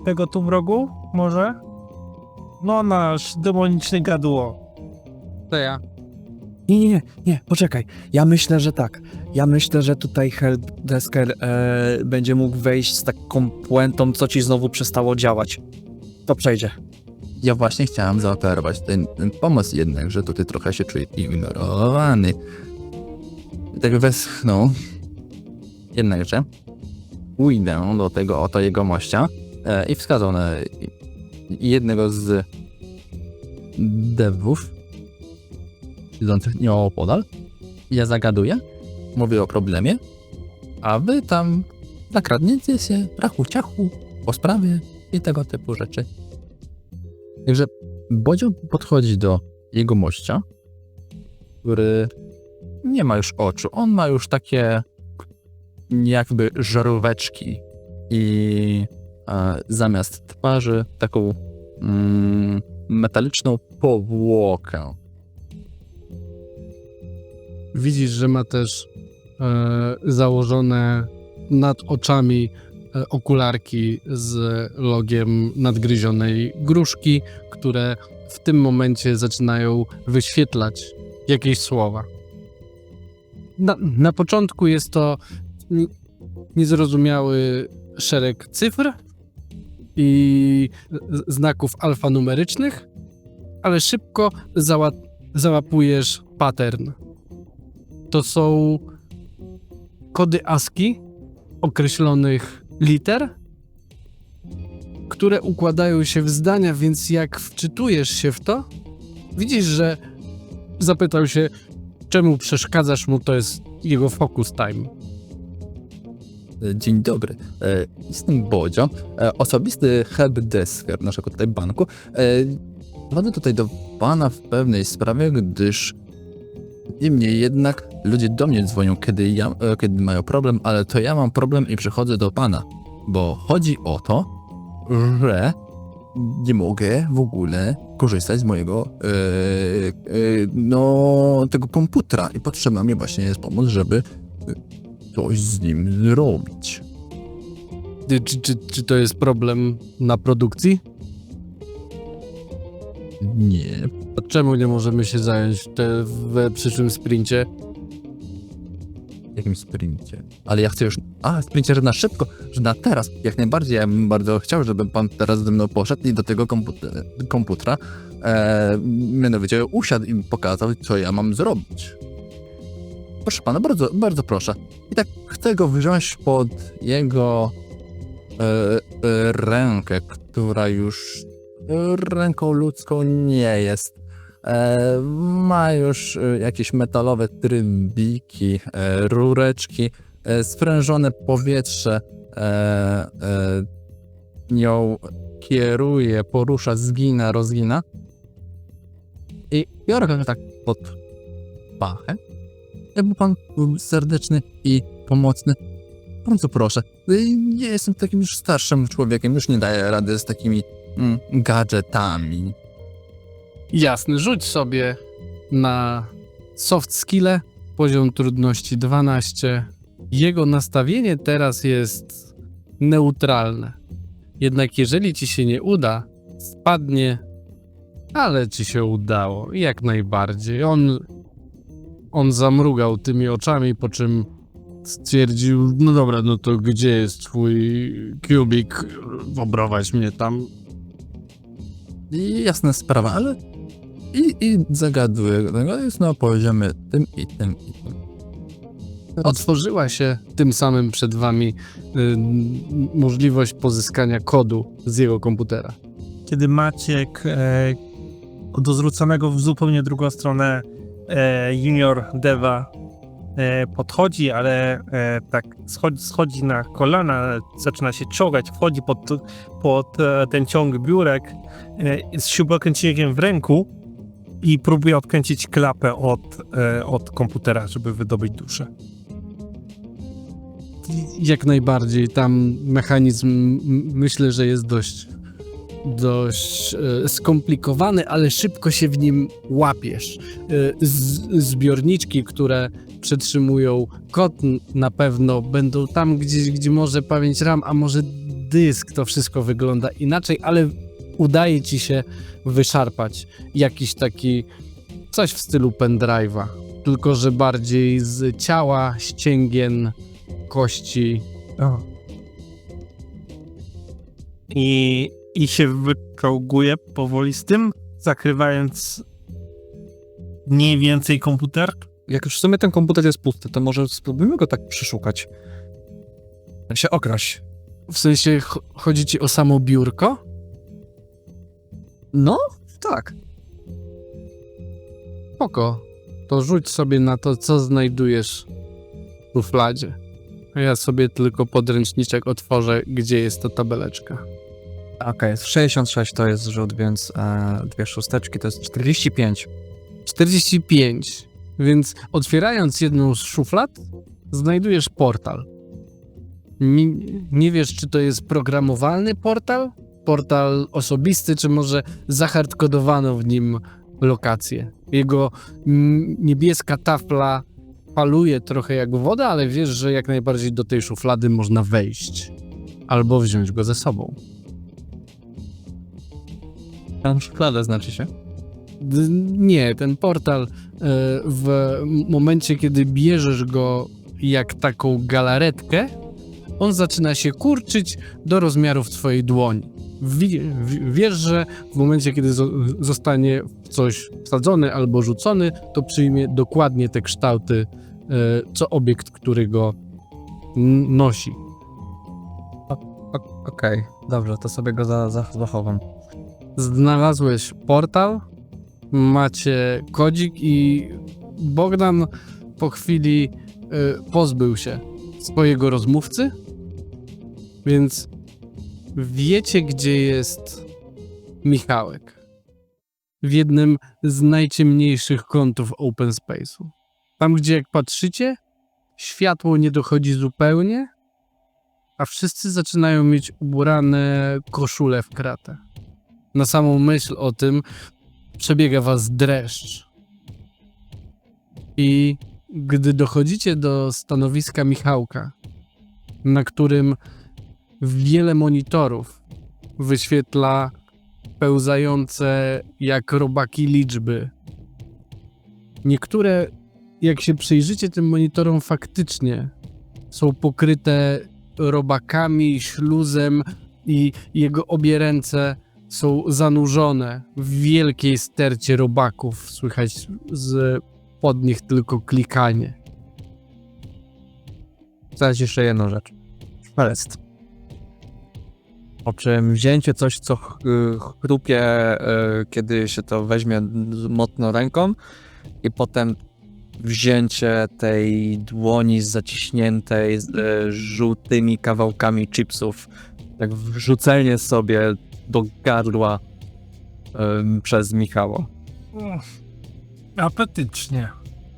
Tego tu w rogu? Może? No nasz demoniczny gaduło. To ja. Nie, poczekaj. Ja myślę, że tak. Ja myślę, że tutaj Helpdesker będzie mógł wejść z taką puentą, co ci znowu przestało działać. To przejdzie. Ja właśnie chciałem zaoferować ten pomysł jednak, że tutaj trochę się czuję ignorowany. Tak westchnął. Jednakże pójdę do tego oto jego mościa i wskazał na jednego z devów siedzących nieopodal. Ja zagaduję, mówię o problemie, a wy tam zakradniecie się rachu ciachu po sprawie i tego typu rzeczy. Także Bodzio podchodzi do jego mościa, który nie ma już oczu. On ma już takie jakby żaróweczki i zamiast twarzy taką metaliczną powłokę. Widzisz, że ma też założone nad oczami okularki z logiem nadgryzionej gruszki, które w tym momencie zaczynają wyświetlać jakieś słowa. Na początku jest to niezrozumiały szereg cyfr i znaków alfanumerycznych, ale szybko załapujesz pattern. To są kody ASCII określonych liter, które układają się w zdania, więc jak wczytujesz się w to, widzisz, że zapytał się, czemu przeszkadzasz mu, to jest jego focus time. Dzień dobry, jestem Bodzio, osobisty helpdesker naszego tutaj banku. Wchodzę tutaj do pana w pewnej sprawie, gdyż niemniej jednak ludzie do mnie dzwonią, kiedy mają problem, ale to ja mam problem i przychodzę do pana, bo chodzi o to, że nie mogę w ogóle korzystać z mojego tego komputera i potrzeba mi właśnie jest pomoc, żeby coś z nim zrobić. Czy to jest problem na produkcji? Nie. A czemu nie możemy się zająć w przyszłym sprincie? W jakim sprincie? Ale ja chcę już... sprincie, że na szybko, że na teraz. Jak najbardziej, ja bym bardzo chciał, żeby pan teraz ze mną poszedł i do tego komputera mianowicie usiadł i pokazał, co ja mam zrobić. Proszę pana, bardzo, bardzo proszę. I tak chcę go wziąć pod jego rękę, która już ręką ludzką nie jest. Ma już jakieś metalowe trybiki, rureczki, sprężone powietrze nią kieruje, porusza, zgina, rozgina. I biorę go tak pod pachę. Jakby pan był serdeczny i pomocny. Bardzo proszę. Ja jestem takim już starszym człowiekiem, już nie daję rady z takimi gadżetami. Jasny, rzuć sobie na soft skille, poziom trudności 12. Jego nastawienie teraz jest neutralne. Jednak jeżeli ci się nie uda, spadnie, ale ci się udało, jak najbardziej. On zamrugał tymi oczami, po czym stwierdził, no dobra, no to gdzie jest twój kubik, oprowadź mnie tam. I jasna sprawa, ale i zagaduję tego, jest na poziomie tym i tym i tym. Otworzyła się tym samym przed wami możliwość pozyskania kodu z jego komputera. Kiedy Maciek do zwróconego w zupełnie drugą stronę junior deva podchodzi, ale tak schodzi na kolana, zaczyna się czołgać, wchodzi pod ten ciąg biurek z śrubokrętnikiem w ręku i próbuje odkręcić klapę od komputera, żeby wydobyć duszę. Jak najbardziej, tam mechanizm myślę, że jest dość skomplikowany, ale szybko się w nim łapiesz. Zbiorniczki, które przetrzymują kod, na pewno będą tam, gdzie może pamięć RAM, a może dysk, to wszystko wygląda inaczej, ale udaje ci się wyszarpać jakiś taki coś w stylu pendrive'a, tylko że bardziej z ciała, ścięgien, kości. I się wyczołguje powoli z tym, zakrywając mniej więcej komputer. Jak już w sumie ten komputer jest pusty, to może spróbujmy go tak przeszukać. Się okraść. W sensie chodzi ci o samo biurko? No, tak. Spoko. To rzuć sobie na to, co znajdujesz w szufladzie. A ja sobie tylko podręczniczek otworzę, gdzie jest ta tabeleczka. Okej, 66 to jest rzut, więc dwie szósteczki to jest 45. 45. Więc otwierając jedną z szuflad, znajdujesz portal. Nie wiesz, czy to jest programowalny portal, portal osobisty, czy może zahardkodowano w nim lokację. Jego niebieska tafla faluje trochę jak woda, ale wiesz, że jak najbardziej do tej szuflady można wejść. Albo wziąć go ze sobą. Tam szufladę znaczy się. Nie, ten portal w momencie, kiedy bierzesz go jak taką galaretkę, on zaczyna się kurczyć do rozmiarów twojej dłoni. Wiesz, że w momencie, kiedy zostanie w coś wsadzony albo rzucony, to przyjmie dokładnie te kształty, co obiekt, który go nosi. Okej, dobrze, to sobie go zachowam. Znalazłeś portal, macie kodzik i Bogdan po chwili pozbył się swojego rozmówcy, więc wiecie, gdzie jest Michałek. W jednym z najciemniejszych kątów open space'u. Tam, gdzie jak patrzycie, światło nie dochodzi zupełnie, a wszyscy zaczynają mieć ubrane koszule w kratę. Na samą myśl o tym przebiega was dreszcz. I gdy dochodzicie do stanowiska Michałka, na którym wiele monitorów wyświetla pełzające jak robaki liczby. Niektóre, jak się przyjrzycie tym monitorom, faktycznie są pokryte robakami, śluzem i jego obie ręce są zanurzone w wielkiej stercie robaków. Słychać pod nich tylko klikanie. Teraz jeszcze jedną rzecz. Szmelest. Po czym wzięcie coś, co chrupie, kiedy się to weźmie mocno ręką i potem wzięcie tej dłoni zaciśniętej z żółtymi kawałkami chipsów, tak wrzucenie sobie do gardła przez Michała. Apetycznie.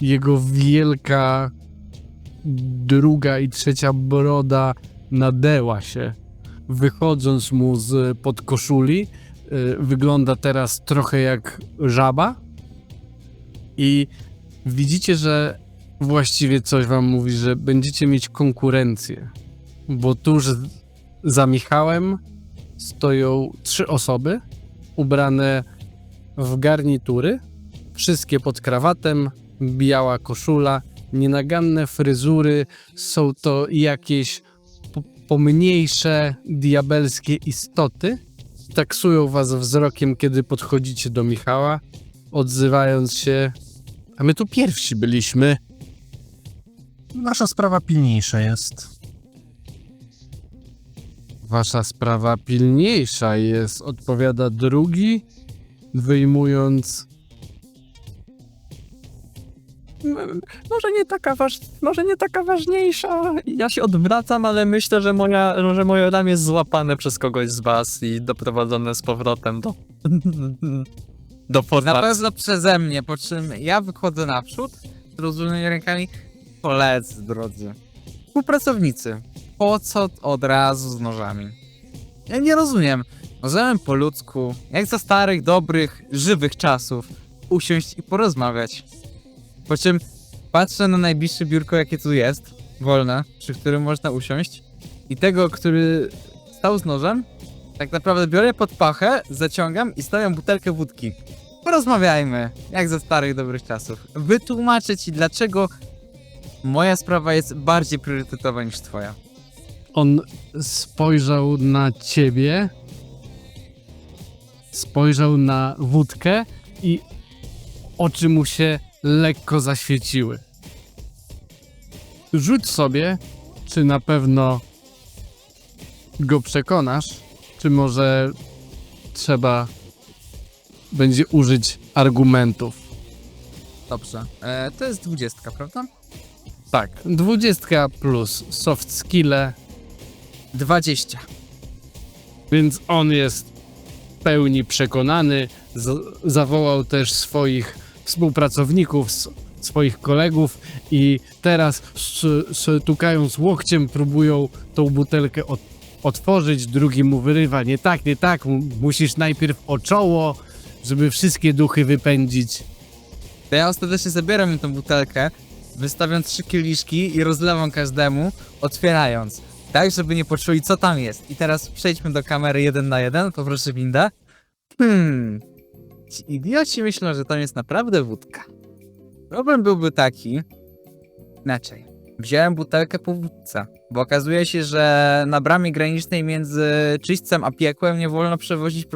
Jego wielka druga i trzecia broda nadęła się, wychodząc mu z pod koszuli. Wygląda teraz trochę jak żaba i widzicie, że właściwie coś wam mówi, że będziecie mieć konkurencję, bo tuż za Michałem stoją 3 osoby ubrane w garnitury, wszystkie pod krawatem, biała koszula, nienaganne fryzury, są to jakieś pomniejsze, diabelskie istoty. Taksują was wzrokiem, kiedy podchodzicie do Michała, odzywając się: a my tu pierwsi byliśmy. Nasza sprawa pilniejsza jest. Wasza sprawa pilniejsza jest, odpowiada drugi, wyjmując... Może nie taka ważniejsza. Ja się odwracam, ale myślę, że moje ramię jest złapane przez kogoś z was i doprowadzone z powrotem do Na portalu. pewno przeze mnie, po czym ja wychodzę naprzód z rozłożonymi rękami. Koledzy, drodzy. Współpracownicy. Po co od razu z nożami? Ja nie rozumiem. Możemy po ludzku, jak za starych, dobrych, żywych czasów, usiąść i porozmawiać. Po czym patrzę na najbliższe biurko, jakie tu jest, wolne, przy którym można usiąść, i tego, który stał z nożem, tak naprawdę biorę pod pachę, zaciągam i stawiam butelkę wódki. Porozmawiajmy, jak ze starych, dobrych czasów. Wytłumaczę ci, dlaczego moja sprawa jest bardziej priorytetowa niż twoja. On spojrzał na ciebie, spojrzał na wódkę i oczy mu się lekko zaświeciły. Rzuć sobie, czy na pewno go przekonasz, czy może trzeba będzie użyć argumentów. Dobrze. To jest 20, prawda? Tak, 20 plus soft skille, 20. więc on jest w pełni przekonany. Zawołał też swoich współpracowników z swoich kolegów i teraz tukając łokciem próbują tą butelkę otworzyć, drugi mu wyrywa, nie tak, musisz najpierw o czoło, żeby wszystkie duchy wypędzić. To ja ostatecznie zabieram im tą butelkę, wystawiam 3 kieliszki i rozlewam każdemu, otwierając. Tak, żeby nie poczuli, co tam jest. I teraz przejdźmy do kamery 1 na 1, poproszę windę. Ci idioci myślą, że tam jest naprawdę wódka. Problem byłby taki... Inaczej. Wziąłem butelkę po wódce, bo okazuje się, że na bramie granicznej między Czyśćcem a Piekłem nie wolno przewozić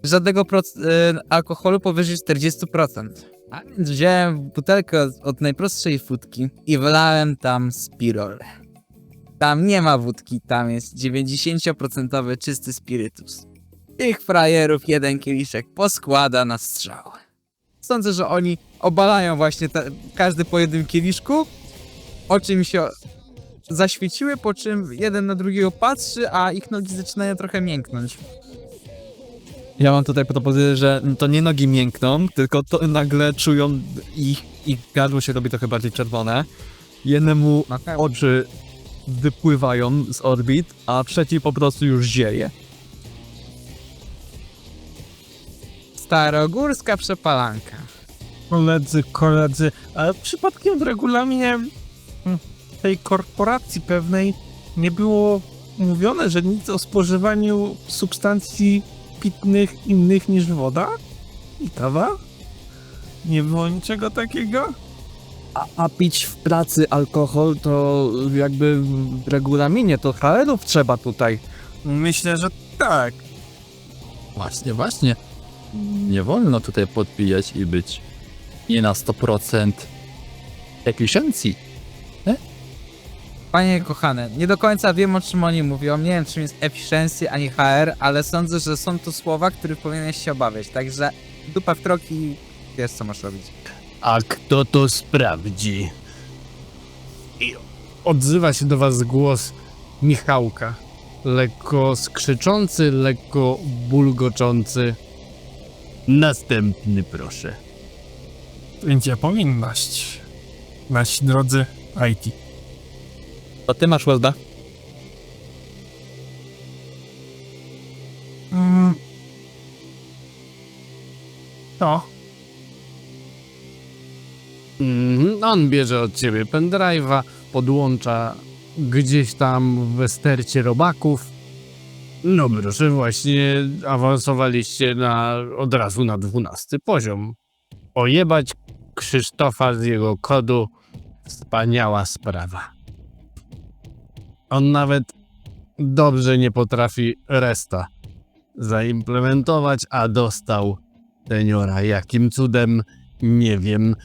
żadnego alkoholu powyżej 40%. A więc wziąłem butelkę od najprostszej wódki i wylałem tam spirol. Tam nie ma wódki, tam jest 90% czysty spirytus. Tych frajerów jeden kieliszek poskłada na strzał. Sądzę, że oni obalają właśnie każdy po jednym kieliszku, oczy mi się zaświeciły, po czym jeden na drugiego patrzy, a ich nogi zaczynają trochę mięknąć. Ja mam tutaj propozycję, że to nie nogi miękną, tylko to nagle czują ich gardło się robi trochę bardziej czerwone. Jednemu oczy wypływają z orbit, a trzeci po prostu już zieje. Starogórska przepalanka. Koledzy, ale przypadkiem w regulaminie tej korporacji pewnej nie było mówione, że nic o spożywaniu substancji pitnych innych niż woda i kawa? Nie było niczego takiego? A pić w pracy alkohol to jakby w regulaminie, to HR-ów trzeba tutaj. Myślę, że tak. Właśnie. Nie wolno tutaj podpijać i być nie na 100% efficiency. Panie kochane, nie do końca wiem, o czym oni mówią. Nie wiem, czym jest efficiency ani HR, ale sądzę, że są to słowa, których powinieneś się obawiać. Także dupa w troki, wiesz co masz robić. A kto to sprawdzi? I odzywa się do was głos Michałka. Lekko skrzyczący, lekko bulgoczący. Następny proszę. Będzie powinność. Nasi drodzy IT. To ty masz Welda? No. On bierze od ciebie pendrive'a, podłącza gdzieś tam w stercie robaków. No proszę, właśnie awansowaliście od razu na 12 poziom. Ojebać Krzysztofa z jego kodu. Wspaniała sprawa. On nawet dobrze nie potrafi resta zaimplementować, a dostał seniora. Jakim cudem? Nie wiem.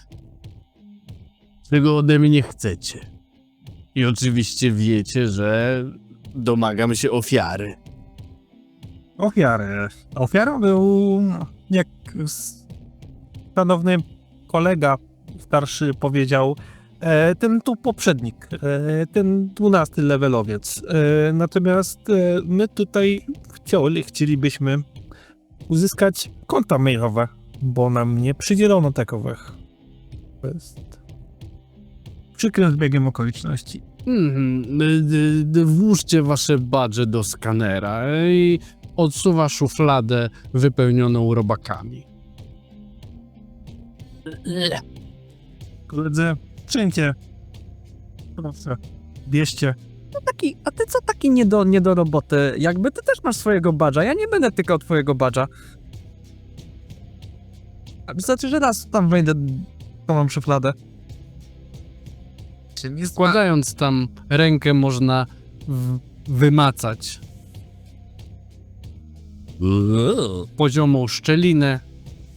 Czego ode mnie chcecie? I oczywiście wiecie, że domagam się ofiary. Ofiarą był, jak szanowny kolega starszy powiedział, ten tu poprzednik, ten 12 levelowiec. Natomiast my tutaj chcielibyśmy uzyskać konta mailowe, bo nam nie przydzielono takowych. To jest przykrym zbiegiem okoliczności. Włóżcie wasze badże do skanera i odsuwa szufladę wypełnioną robakami. Koledzy, czyńcie. Proszę, bierzcie. A ty co taki nie do roboty? Jakby ty też masz swojego badża, ja nie będę tykał twojego badża. A wystarczy, że raz tam wejdę, to mam szufladę. Czym jest Wkładając tam rękę można wymacać poziomą szczelinę.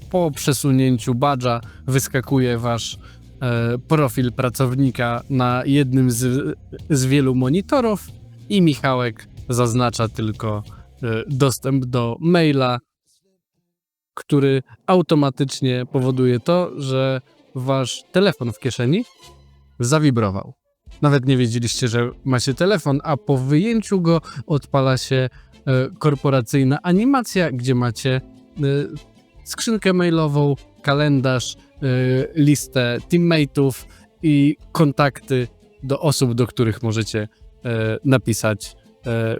Po przesunięciu badża wyskakuje wasz profil pracownika na jednym z wielu monitorów i Michałek zaznacza tylko dostęp do maila, który automatycznie powoduje to, że wasz telefon w kieszeni zawibrował. Nawet nie wiedzieliście, że macie telefon, a po wyjęciu go odpala się korporacyjna animacja, gdzie macie skrzynkę mailową, kalendarz, listę teammateów i kontakty do osób, do których możecie napisać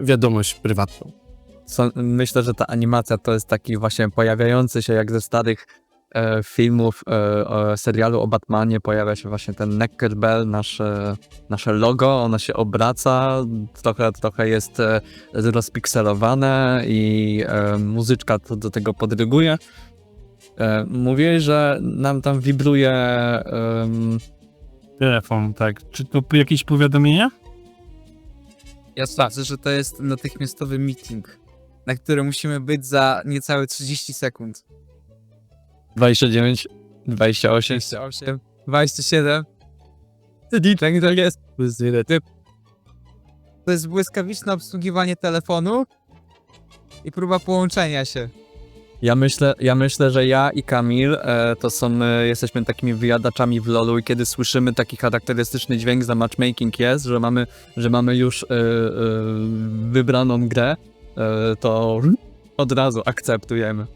wiadomość prywatną. Myślę, że ta animacja to jest taki właśnie pojawiający się jak ze starych filmów, serialu o Batmanie pojawia się właśnie ten Necker Bell, nasze logo, ono się obraca, trochę jest rozpikselowane i muzyczka do tego podryguje. Mówiłeś, że nam tam wibruje Telefon, tak. Czy to jakieś powiadomienia? Ja sądzę, że to jest natychmiastowy meeting, na który musimy być za niecałe 30 sekund. 29, 28. 28, 27. Tak jest. To jest błyskawiczne obsługiwanie telefonu i próba połączenia się. Ja myślę, że ja i Kamil jesteśmy takimi wyjadaczami w LoLu i kiedy słyszymy taki charakterystyczny dźwięk za matchmaking jest, że mamy już wybraną grę, to od razu akceptujemy.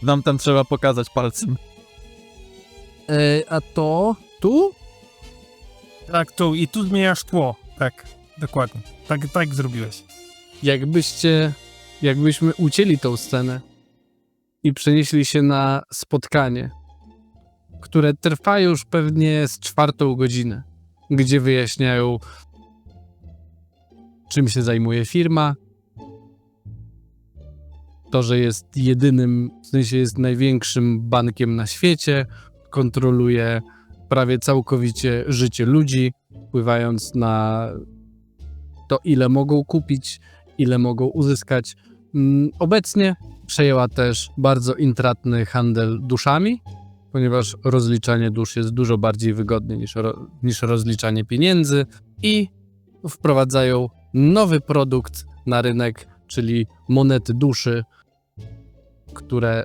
Nam tam trzeba pokazać palcem. A to tu? Tak, tu i tu zmieniasz tło. Tak, dokładnie. Tak zrobiłeś. Jakbyśmy ucięli tą scenę i przenieśli się na spotkanie, które trwa już pewnie z 4. godzinę, gdzie wyjaśniają, czym się zajmuje firma, to, że jest jedynym, w sensie jest największym bankiem na świecie, kontroluje prawie całkowicie życie ludzi, wpływając na to, ile mogą kupić, ile mogą uzyskać. Obecnie przejęła też bardzo intratny handel duszami, ponieważ rozliczanie dusz jest dużo bardziej wygodne niż rozliczanie pieniędzy i wprowadzają nowy produkt na rynek, czyli monety duszy, które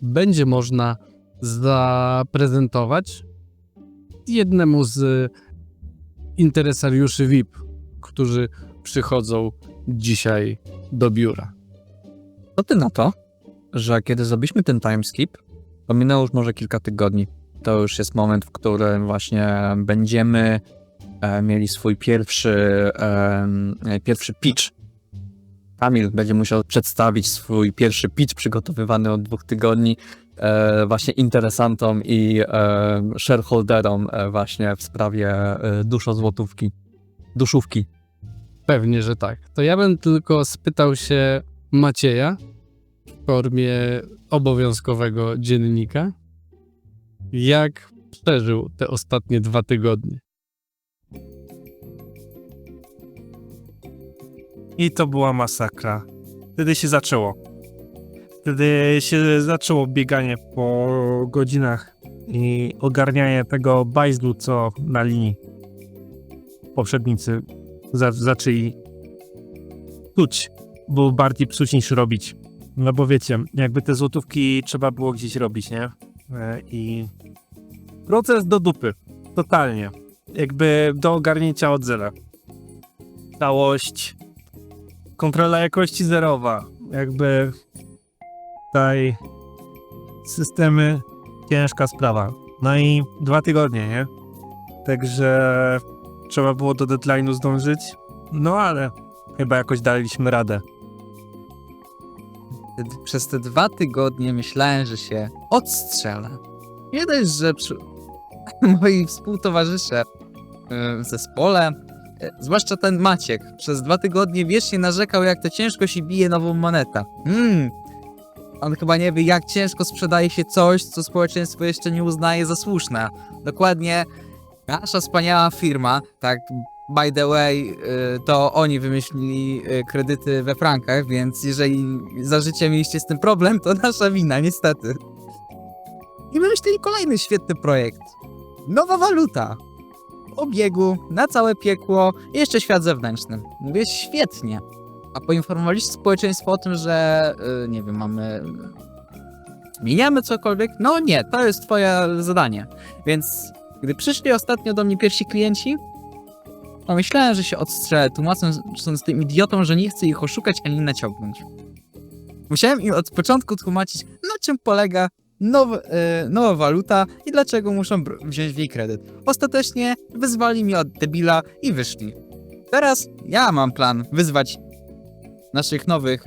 będzie można zaprezentować jednemu z interesariuszy VIP, którzy przychodzą dzisiaj do biura. Co ty na to, że kiedy zrobiliśmy ten timeskip, to minęło już może kilka tygodni. To już jest moment, w którym właśnie będziemy mieli swój pierwszy pitch. Kamil będzie musiał przedstawić swój pierwszy pitch przygotowywany od 2 tygodni właśnie interesantom i shareholderom właśnie w sprawie duszówki. Pewnie, że tak. To ja bym tylko spytał się Macieja w formie obowiązkowego dziennika, jak przeżył te ostatnie 2 tygodnie. I to była masakra. Wtedy się zaczęło. Wtedy się zaczęło bieganie po godzinach i ogarnianie tego bajzlu, co na linii poprzednicy zaczęli psuć, bo bardziej psuć niż robić. No bo wiecie, jakby te złotówki trzeba było gdzieś robić, nie? I proces do dupy. Totalnie. Jakby do ogarnięcia od zera. Całość. Kontrola jakości zerowa. Jakby tutaj systemy, ciężka sprawa. No i 2 tygodnie, nie? Także trzeba było do deadline'u zdążyć. No ale chyba jakoś daliśmy radę. Przez te 2 tygodnie myślałem, że się odstrzelę. Nie dość, że moi współtowarzysze w zespole, zwłaszcza ten Maciek, przez 2 tygodnie wiecznie narzekał, jak to ciężko się bije nową monetę. On chyba nie wie, jak ciężko sprzedaje się coś, co społeczeństwo jeszcze nie uznaje za słuszne. Dokładnie nasza wspaniała firma, tak by the way, to oni wymyślili kredyty we frankach, więc jeżeli za życie mieliście z tym problem, to nasza wina, niestety. I wymyślili kolejny świetny projekt. Nowa waluta. W obiegu, na całe piekło, i jeszcze świat zewnętrzny. Mówię, świetnie. A poinformowaliście społeczeństwo o tym, że, nie wiem, zmieniamy cokolwiek? No nie, to jest twoje zadanie. Więc gdy przyszli ostatnio do mnie pierwsi klienci, to myślałem, że się odstrzelę, tłumacząc tym idiotom, że nie chcę ich oszukać ani naciągnąć. Musiałem im od początku tłumaczyć, na czym polega nowa waluta i dlaczego muszą wziąć w jej kredyt. Ostatecznie wyzwali mnie od debila i wyszli. Teraz ja mam plan wyzwać naszych nowych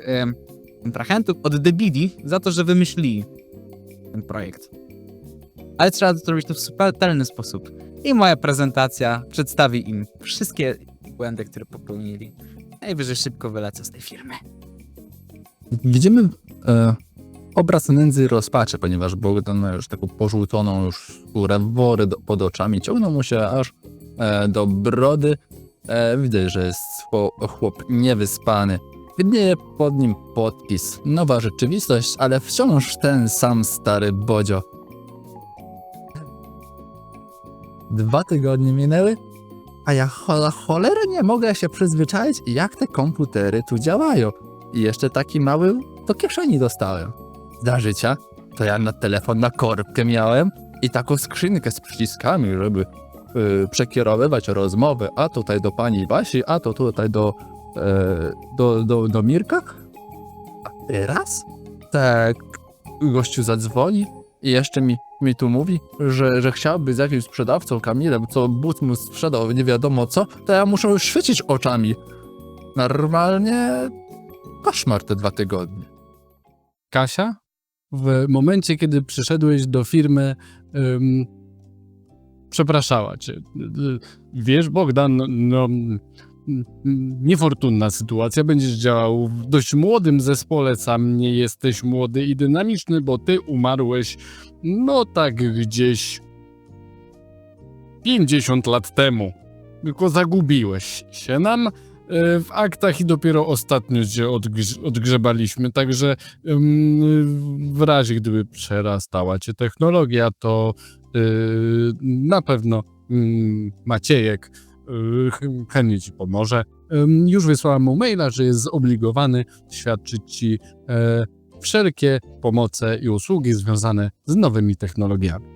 kontrahentów od debili za to, że wymyślili ten projekt. Ale trzeba to zrobić w subtelny sposób. I moja prezentacja przedstawi im wszystkie błędy, które popełnili. Najwyżej szybko wylecę z tej firmy. Widzimy obraz nędzy rozpaczy, ponieważ Bogdan ma już taką porzuconą już skórę, wory pod oczami, ciągną mu się aż do brody. Widać, że jest chłop niewyspany. Widnieje pod nim podpis. Nowa rzeczywistość, ale wciąż ten sam stary bodzio. 2 tygodnie minęły, a ja cholerę nie mogę się przyzwyczaić, jak te komputery tu działają. I jeszcze taki mały do kieszeni dostałem. Za życia to ja na telefon na korbkę miałem i taką skrzynkę z przyciskami, żeby przekierowywać rozmowy, a tutaj do pani Basi, a to tutaj do Mirka. A teraz? Tak, gościu zadzwoni i jeszcze mi tu mówi, że chciałby z jakimś sprzedawcą Kamilem, co but mu sprzedał nie wiadomo co, to ja muszę już świecić oczami. Normalnie koszmar te 2 tygodnie. Kasia, w momencie, kiedy przyszedłeś do firmy, przepraszała cię. Wiesz, Bogdan, no, niefortunna sytuacja. Będziesz działał w dość młodym zespole, sam nie jesteś młody i dynamiczny, bo ty umarłeś, no tak gdzieś 50 lat temu. Tylko zagubiłeś się nam w aktach i dopiero ostatnio cię odgrzebaliśmy, także w razie gdyby przerastała cię technologia, to na pewno Maciejek chętnie ci pomoże. Już wysłałem mu maila, że jest zobligowany świadczyć ci wszelkie pomoce i usługi związane z nowymi technologiami.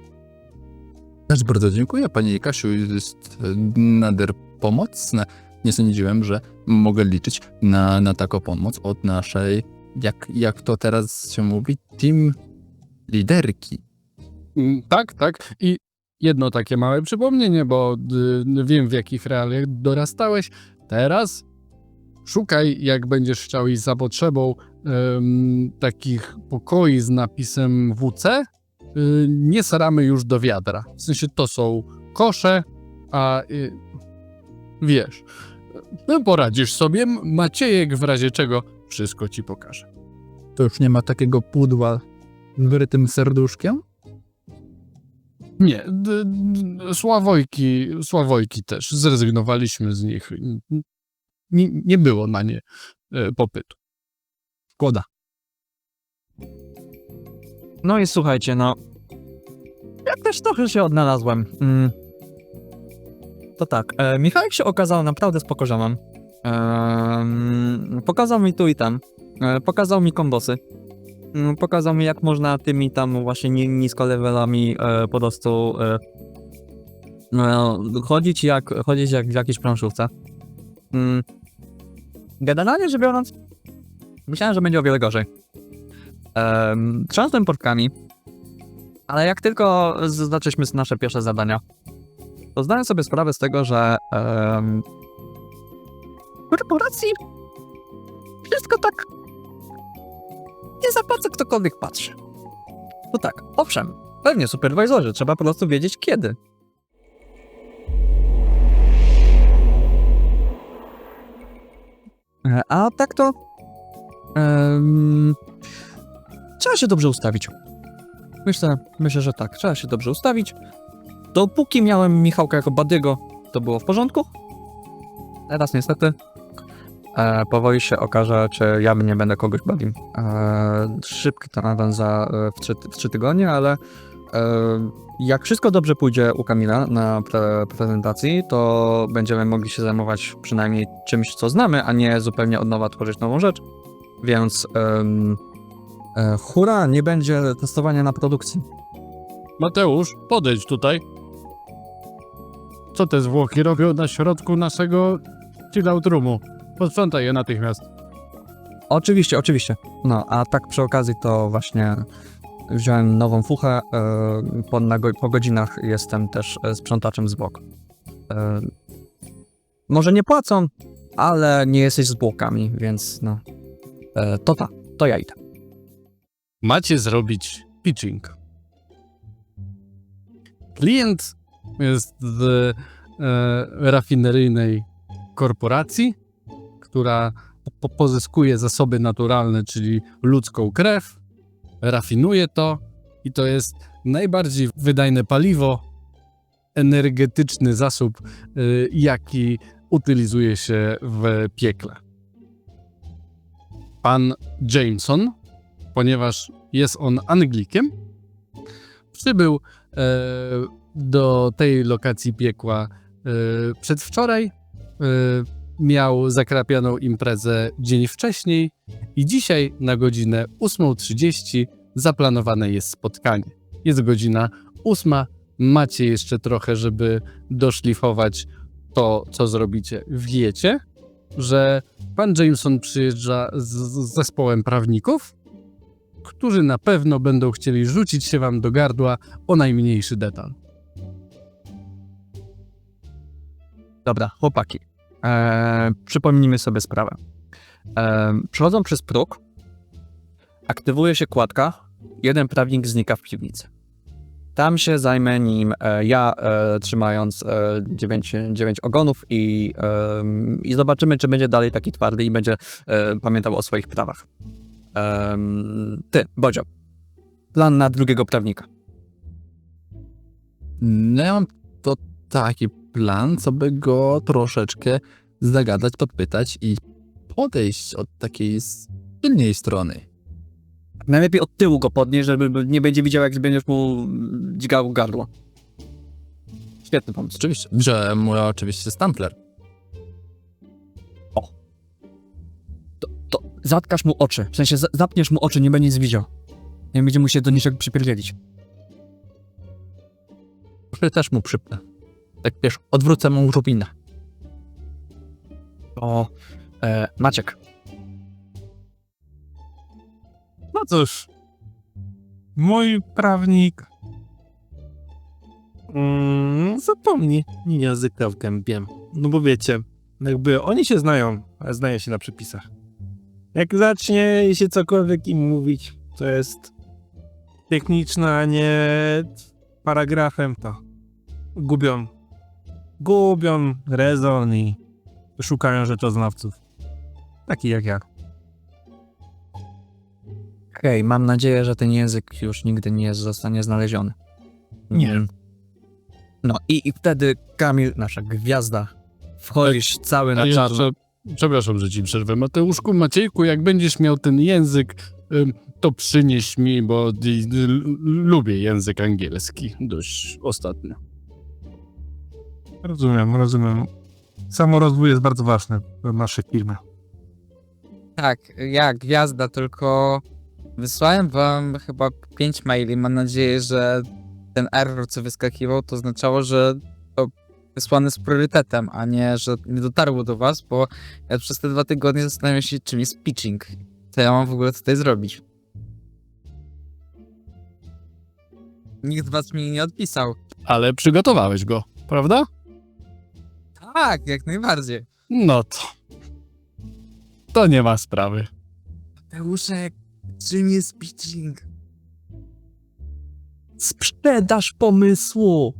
Też bardzo dziękuję, pani Kasiu, jest nader pomocne. Nie sądziłem, że mogę liczyć na taką pomoc od naszej, jak to teraz się mówi, team liderki. Tak. I jedno takie małe przypomnienie, bo wiem, w jakich realiach dorastałeś. Teraz szukaj, jak będziesz chciał iść za potrzebą takich pokoi z napisem WC. Nie saramy już do wiadra. W sensie to są kosze, a wiesz, poradzisz sobie. Maciejek w razie czego wszystko ci pokaże. To już nie ma takiego pudła z wyrytym serduszkiem? Nie, Sławojki też. Zrezygnowaliśmy z nich. Nie było na nie popytu. Szkoda. No i słuchajcie, no. Ja też trochę się odnalazłem. To tak, Michałek się okazał naprawdę spoko ziołem. Pokazał mi tu i tam. Pokazał mi kombosy. Pokazał mi, jak można tymi tam właśnie niskolevelami po prostu chodzić jak w jakiejś planszówce. Generalnie rzecz biorąc, myślałem, że będzie o wiele gorzej. Trząsłem portkami, ale jak tylko zaczęliśmy nasze pierwsze zadania, to zdałem sobie sprawę z tego, że w korporacji wszystko tak nie za bardzo ktokolwiek patrzy. To tak, owszem, pewnie superwizorzy, trzeba po prostu wiedzieć kiedy. A tak to trzeba się dobrze ustawić. Myślę, że tak, trzeba się dobrze ustawić. Dopóki miałem Michałka jako badygo, to było w porządku. Teraz niestety powoli się okaże, czy ja nie będę kogoś bawił. Szybki ten awans w 3 tygodnie, ale jak wszystko dobrze pójdzie u Kamila na prezentacji, to będziemy mogli się zajmować przynajmniej czymś, co znamy, a nie zupełnie od nowa tworzyć nową rzecz. Więc hura, nie będzie testowania na produkcji. Mateusz, podejdź tutaj. Co te zwłoki robią na środku naszego chillout roomu? Posprzątaj je natychmiast. Oczywiście. No, a tak przy okazji to właśnie wziąłem nową fuchę, po godzinach jestem też sprzątaczem zwłok. Może nie płacą, ale nie jesteś zwłokami, więc no, to ja idę. Macie zrobić pitching. Klient jest z rafineryjnej korporacji, która pozyskuje zasoby naturalne, czyli ludzką krew, rafinuje to i to jest najbardziej wydajne paliwo, energetyczny zasób, jaki utylizuje się w piekle. Pan Jameson, ponieważ jest on Anglikiem, przybył do tej lokacji piekła przedwczoraj, miał zakrapianą imprezę dzień wcześniej i dzisiaj na godzinę 8:30 zaplanowane jest spotkanie. Jest godzina 8, macie jeszcze trochę, żeby doszlifować to, co zrobicie. Wiecie, że pan Jameson przyjeżdża z zespołem prawników, którzy na pewno będą chcieli rzucić się wam do gardła o najmniejszy detal. Dobra, chłopaki, przypomnijmy sobie sprawę. Przechodzą przez próg, aktywuje się kładka, jeden prawnik znika w piwnicy. Tam się zajmę nim ja, trzymając 9 ogonów i zobaczymy, czy będzie dalej taki twardy i będzie pamiętał o swoich prawach. Ty, Bodzio, plan na drugiego prawnika. No ja mam to taki plan, co by go troszeczkę zagadać, podpytać i podejść od takiej silniej strony. Najlepiej od tyłu go podnieść, żeby nie będzie widział, jak będziesz mu dźgał gardło. Świetny pomysł. Oczywiście, że mój oczywiście Stantler. To zatkasz mu oczy, w sensie zapniesz mu oczy, nie będzie nic widział. Nie będzie mu się do niczego przypierdzielić. Może też mu przypnę. Tak wiesz, odwrócę mu rubinę. O, Maciek. No cóż, mój prawnik zapomni języka w gębie. No bo wiecie, jakby oni się znają, ale znają się na przepisach. Jak zacznie się cokolwiek im mówić, to jest techniczne, a nie paragrafem, to gubią rezon i szukają rzeczoznawców. Takich jak ja. Hej, mam nadzieję, że ten język już nigdy nie zostanie znaleziony. Nie. No i wtedy Kamil, nasza gwiazda, wchodzisz cały na czarno. Przepraszam, że ci przerwę. Mateuszku, Maciejku, jak będziesz miał ten język, to przynieś mi, bo lubię język angielski dość ostatnio. Rozumiem. Samorozwój jest bardzo ważny w naszej firmie. Tak, ja, gwiazda, tylko wysłałem wam chyba 5 maili. Mam nadzieję, że ten error, co wyskakiwał, to oznaczało, że to wysłane z priorytetem, a nie, że nie dotarło do was, bo ja przez te 2 tygodnie zastanawiam się, czym jest pitching. Co ja mam w ogóle tutaj zrobić? Nikt z was mi nie odpisał. Ale przygotowałeś go, prawda? Tak, jak najbardziej. No to nie ma sprawy. Mateuszek, czym jest pitching? Sprzedaż pomysłu.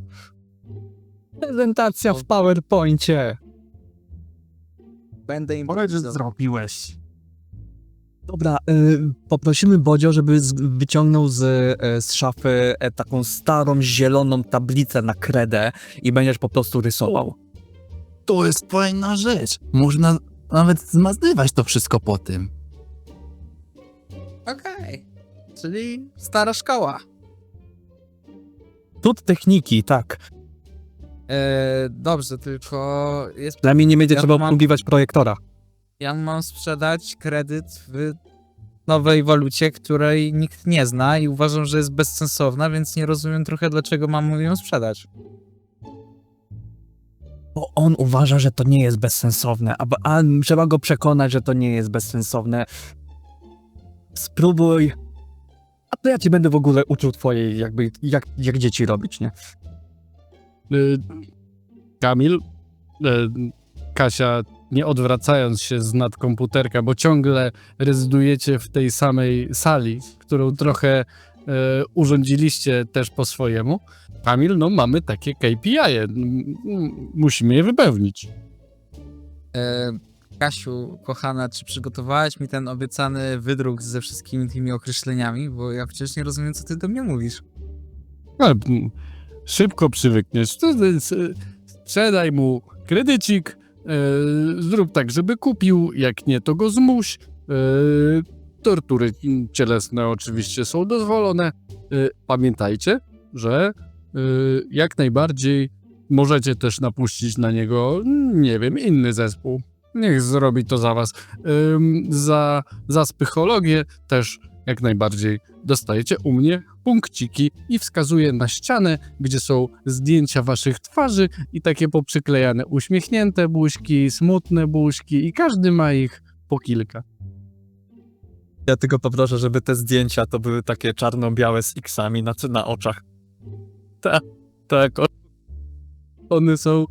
Prezentacja w PowerPoincie. Będę im Powiedz, że pisał. zrobiłeś. Dobra, poprosimy Bodzio, żeby wyciągnął z szafy taką starą, zieloną tablicę na kredę i będziesz po prostu rysował. To jest fajna rzecz. Można nawet zmazywać to wszystko po tym. Okej. Czyli stara szkoła. Cud techniki, tak. Dobrze, tylko jest... Przynajmniej nie będzie Ja trzeba mam- obsługiwać projektora. Ja mam sprzedać kredyt w nowej walucie, której nikt nie zna i uważam, że jest bezsensowna, więc nie rozumiem trochę, dlaczego mam ją sprzedać. Bo on uważa, że to nie jest bezsensowne, a trzeba go przekonać, że to nie jest bezsensowne. Spróbuj A to ja ci będę w ogóle uczył twojej, jakby, jak dzieci robić, nie? Kamil, Kasia, nie odwracając się z nad komputerka, bo ciągle rezydujecie w tej samej sali, którą trochę urządziliście też po swojemu. Kamil, no mamy takie KPI-e, musimy je wypełnić. Kasiu, kochana, czy przygotowałaś mi ten obiecany wydruk ze wszystkimi tymi określeniami? Bo ja przecież nie rozumiem, co ty do mnie mówisz. Ale, szybko przywykniesz. Sprzedaj mu kredycik, zrób tak, żeby kupił, jak nie, to go zmuś. Tortury cielesne oczywiście są dozwolone. Pamiętajcie, że jak najbardziej możecie też napuścić na niego, nie wiem, inny zespół. Niech zrobi to za was. Za psychologię też jak najbardziej dostajecie u mnie punkciki i wskazuję na ścianę, gdzie są zdjęcia waszych twarzy i takie poprzyklejane uśmiechnięte buźki, smutne buźki i każdy ma ich po kilka. Ja tylko poproszę, żeby te zdjęcia to były takie czarno-białe z X-ami na oczach. Tak, one są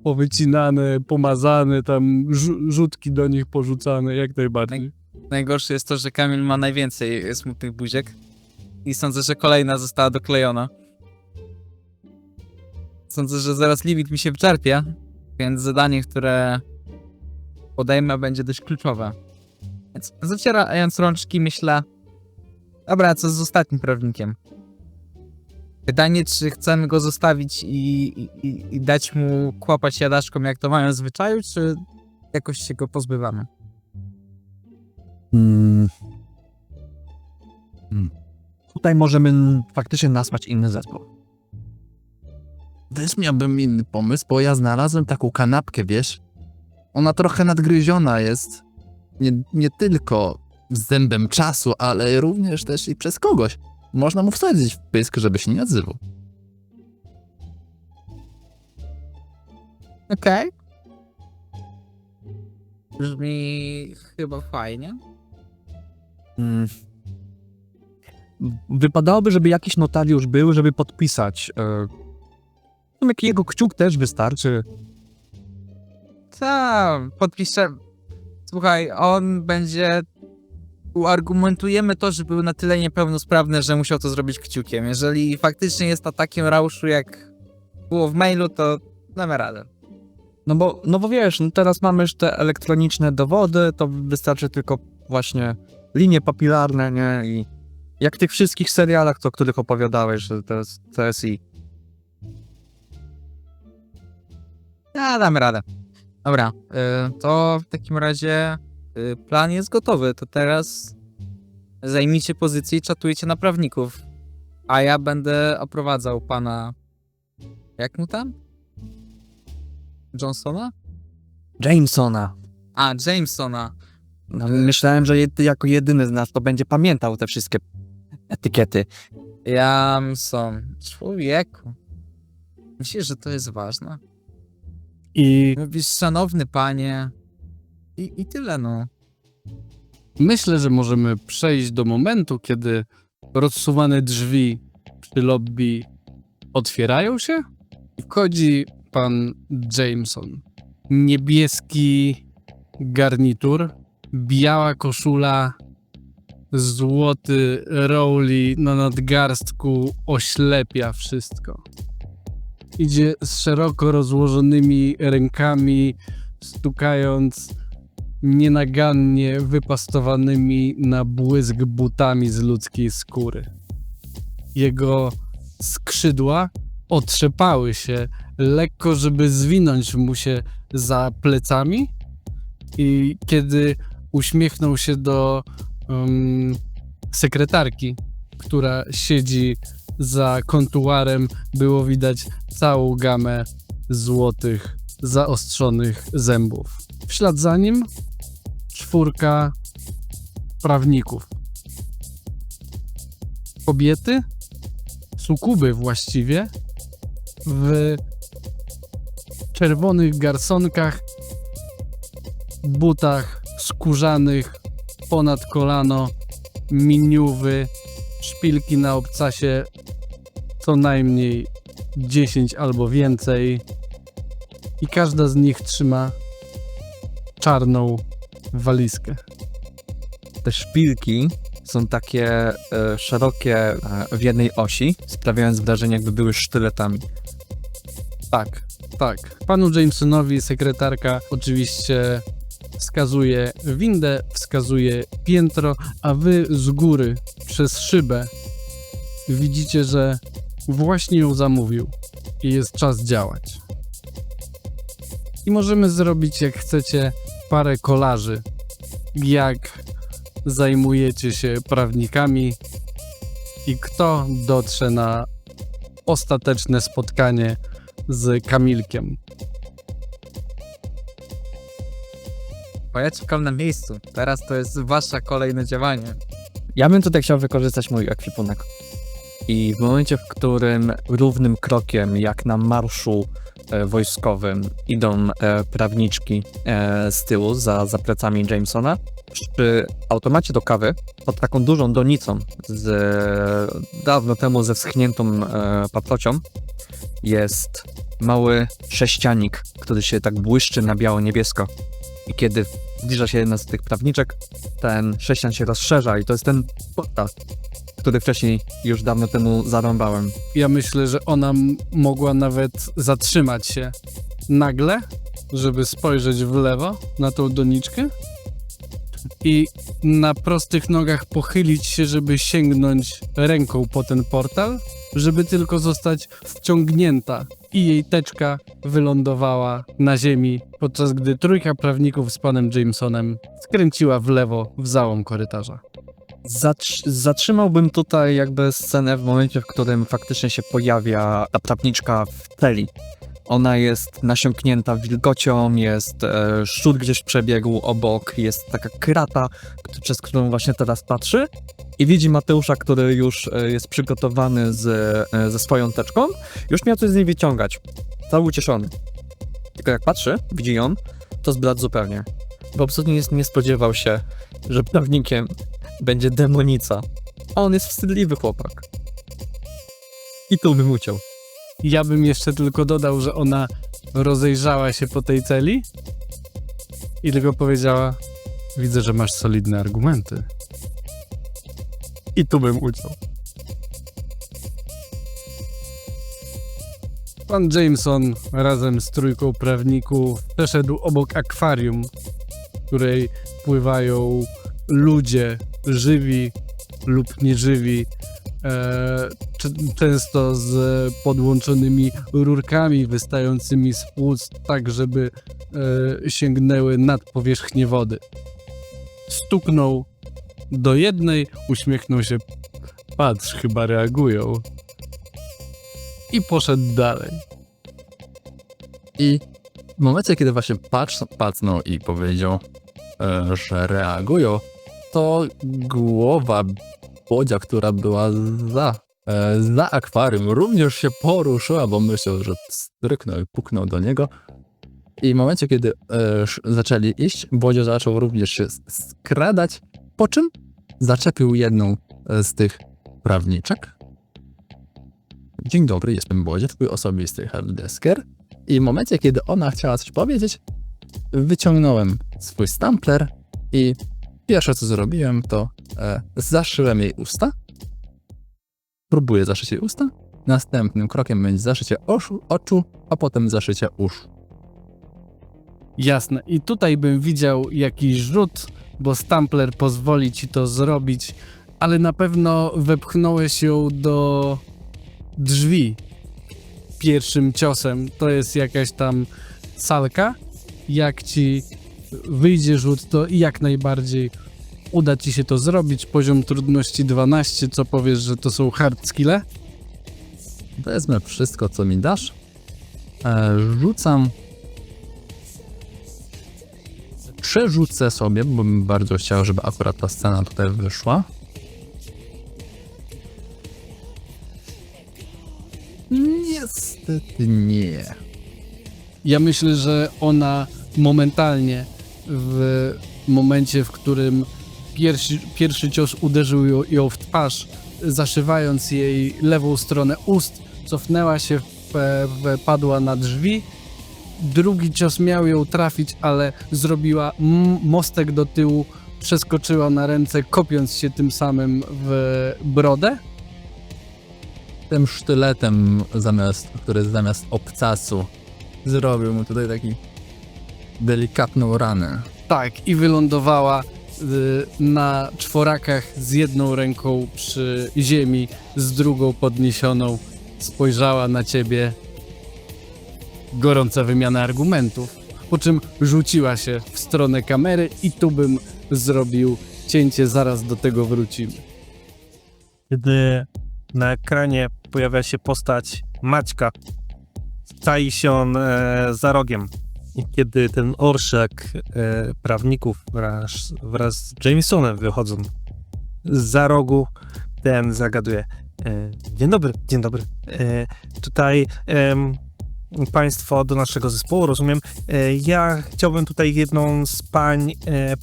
powycinane, pomazane, tam rzutki do nich porzucane, jak najbardziej. Najgorsze jest to, że Kamil ma najwięcej smutnych buziek i sądzę, że kolejna została doklejona. Sądzę, że zaraz limit mi się wyczerpie, więc zadanie, które podejmę, będzie dość kluczowe. Więc zacierając rączki, myślę, dobra, co z prawnikiem? Pytanie, czy chcemy go zostawić i dać mu kłapać jadaczką, jak to mają w zwyczaju, czy jakoś się go pozbywamy? Tutaj możemy faktycznie nazwać inny zespół. Też miałbym inny pomysł, bo ja znalazłem taką kanapkę, wiesz? Ona trochę nadgryziona jest. Nie tylko względem czasu, ale również też i przez kogoś. Można mu wsadzić w pysk, żeby się nie odzywał. Okej. Brzmi chyba fajnie. Wypadałoby, żeby jakiś notariusz był, żeby podpisać. Jego kciuk też wystarczy. Tak, podpiszę. Słuchaj, on będzie... Uargumentujemy to, że był na tyle niepełnosprawny, że musiał to zrobić kciukiem. Jeżeli faktycznie jest na takim rauszu, jak było w mailu, to damy radę. No bo wiesz, no teraz mamy już te elektroniczne dowody, to wystarczy tylko właśnie linie papilarne, nie? I jak w tych wszystkich serialach, o których opowiadałeś, że to jest TSI. Ja damy radę. Dobra, to w takim razie plan jest gotowy. To teraz zajmijcie pozycję i czatujcie na prawników. A ja będę oprowadzał pana... Jak mu tam? Johnsona? Jamesona. A, Jamesona. No, myślałem, że jako jedyny z nas to będzie pamiętał te wszystkie etykiety. Jameson. Człowieku. Myślisz, że to jest ważne? I Mówisz, szanowny panie. I tyle, no. myślę, że możemy przejść do momentu, kiedy rozsuwane drzwi przy lobby otwierają się i wchodzi pan Jameson. Niebieski garnitur, biała koszula, złoty rowli na nadgarstku oślepia wszystko. Idzie z szeroko rozłożonymi rękami, stukając nienagannie wypastowanymi na błysk butami z ludzkiej skóry. Jego skrzydła otrzepały się lekko, żeby zwinąć mu się za plecami i kiedy uśmiechnął się do sekretarki, która siedzi za kontuarem, było widać całą gamę złotych, zaostrzonych zębów. W ślad za nim 4 prawników. Kobiety, sukuby właściwie, w czerwonych garsonkach, butach skórzanych ponad kolano, miniuwy szpilki na obcasie co najmniej 10 albo więcej i każda z nich trzyma czarną walizkę. Te szpilki są takie szerokie w jednej osi, sprawiając wrażenie, jakby były sztyletami. Tak, tak. Panu Jamesonowi sekretarka oczywiście wskazuje windę, wskazuje piętro, a wy z góry przez szybę widzicie, że właśnie ją zamówił i jest czas działać. I możemy zrobić, jak chcecie, parę kolaży, jak zajmujecie się prawnikami i kto dotrze na ostateczne spotkanie z Kamilkiem. Bo ja czekam na miejscu. Teraz to jest wasze kolejne działanie. Ja bym tutaj chciał wykorzystać mój ekwipunek. I w momencie, w którym równym krokiem, jak na marszu wojskowym, idą prawniczki z tyłu, za plecami Jamesona, przy automacie do kawy, pod taką dużą donicą, dawno temu ze wschniętą paprocią, jest mały sześcianik, który się tak błyszczy na biało-niebiesko. I kiedy zbliża się jedna z tych prawniczek, ten sześcian się rozszerza i to jest ten portal, który wcześniej już dawno temu zarąbałem. Ja myślę, że ona mogła nawet zatrzymać się nagle, żeby spojrzeć w lewo na tą doniczkę i na prostych nogach pochylić się, żeby sięgnąć ręką po ten portal, żeby tylko zostać wciągnięta i jej teczka wylądowała na ziemi, podczas gdy trójka prawników z panem Jamesonem skręciła w lewo w załom korytarza. Zatrzymałbym tutaj jakby scenę w momencie, w którym faktycznie się pojawia ta prawniczka w celi. Ona jest nasiąknięta wilgocią, jest szczur gdzieś przebiegł obok, jest taka krata, przez którą właśnie teraz patrzy i widzi Mateusza, który już jest przygotowany ze swoją teczką. Już miał coś z niej wyciągać. Cały ucieszony. Tylko jak patrzy, widzi ją, to zbladł zupełnie. Bo absolutnie nie spodziewał się, że prawnikiem będzie demonica. A on jest wstydliwy chłopak. I tu bym uciął. Ja bym jeszcze tylko dodał, że ona rozejrzała się po tej celi i tylko powiedziała: widzę, że masz solidne argumenty. I tu bym uciął. Pan Jameson razem z trójką prawników przeszedł obok akwarium, w której pływają ludzie żywi lub nieżywi, często z podłączonymi rurkami wystającymi z płuc, tak żeby sięgnęły nad powierzchnię wody. Stuknął do jednej, uśmiechnął się, patrz, chyba reagują, i poszedł dalej. I w momencie, kiedy właśnie pacnął i powiedział, że reagują, to głowa Bodzia, która była za akwarium, również się poruszyła, bo myślał, że stryknął i puknął do niego. I w momencie, kiedy zaczęli iść, Bodzio zaczął również się skradać, po czym zaczepił jedną z tych prawniczek. Dzień dobry, jestem Bodzio, twój osobisty harddesker. I w momencie, kiedy ona chciała coś powiedzieć, wyciągnąłem swój stapler i pierwsze, co zrobiłem, to zaszyłem jej usta. Próbuję zaszyć jej usta. Następnym krokiem będzie zaszycie oczu, a potem zaszycie uszu. Jasne. I tutaj bym widział jakiś rzut, bo Stampler pozwoli ci to zrobić, ale na pewno wepchnąłeś ją do drzwi pierwszym ciosem. To jest jakaś tam salka. Jak ci wyjdzie rzut, to jak najbardziej uda ci się to zrobić. Poziom trudności 12. Co powiesz, że to są hard skille? Wezmę wszystko, co mi dasz. Rzucam. Przerzucę sobie, bo bym bardzo chciał, żeby akurat ta scena tutaj wyszła. Niestety nie. Ja myślę, że ona momentalnie, w momencie, w którym pierwszy cios uderzył ją w twarz, zaszywając jej lewą stronę ust, cofnęła się, padła na drzwi. Drugi cios miał ją trafić, ale zrobiła mostek do tyłu, przeskoczyła na ręce, kopiąc się tym samym w brodę. Tym sztyletem, który zamiast obcasu zrobił mu tutaj taki delikatną ranę. Tak, i wylądowała na czworakach z jedną ręką przy ziemi, z drugą podniesioną. Spojrzała na ciebie. Gorąca wymiana argumentów. Po czym rzuciła się w stronę kamery i tu bym zrobił cięcie, zaraz do tego wrócimy. Kiedy na ekranie pojawia się postać Maćka, czai się on za rogiem. I kiedy ten orszak prawników wraz z Jamesonem wychodzą za rogu, ten zagaduje. Dzień dobry, dzień dobry. Tutaj państwo do naszego zespołu, rozumiem. Ja chciałbym tutaj jedną z pań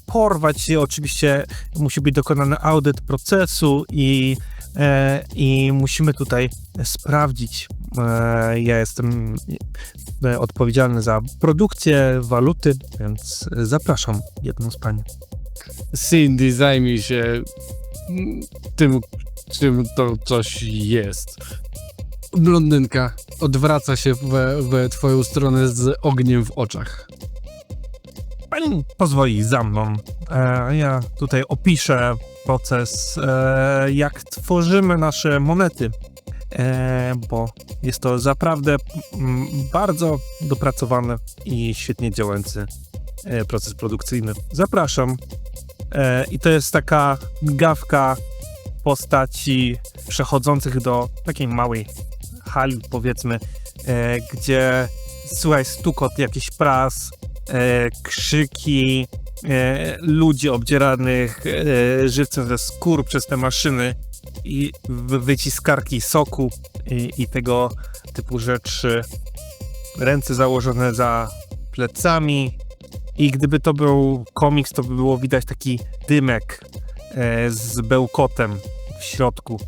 porwać. Oczywiście musi być dokonany audyt procesu i musimy tutaj sprawdzić. Ja jestem odpowiedzialny za produkcję waluty, więc zapraszam jedną z pań. Cindy, zajmij się tym, czym to coś jest. Blondynka odwraca się w twoją stronę z ogniem w oczach. Pani pozwoli za mną. Ja tutaj opiszę proces, jak tworzymy nasze monety, bo jest to naprawdę bardzo dopracowany i świetnie działający proces produkcyjny. Zapraszam. I to jest taka migawka postaci przechodzących do takiej małej hali, powiedzmy, gdzie słychać stukot jakichś pras, krzyki ludzi obdzieranych żywcem ze skór przez te maszyny i wyciskarki soku i tego typu rzeczy. Ręce założone za plecami i gdyby to był komiks, to by było widać taki dymek z bełkotem w środku,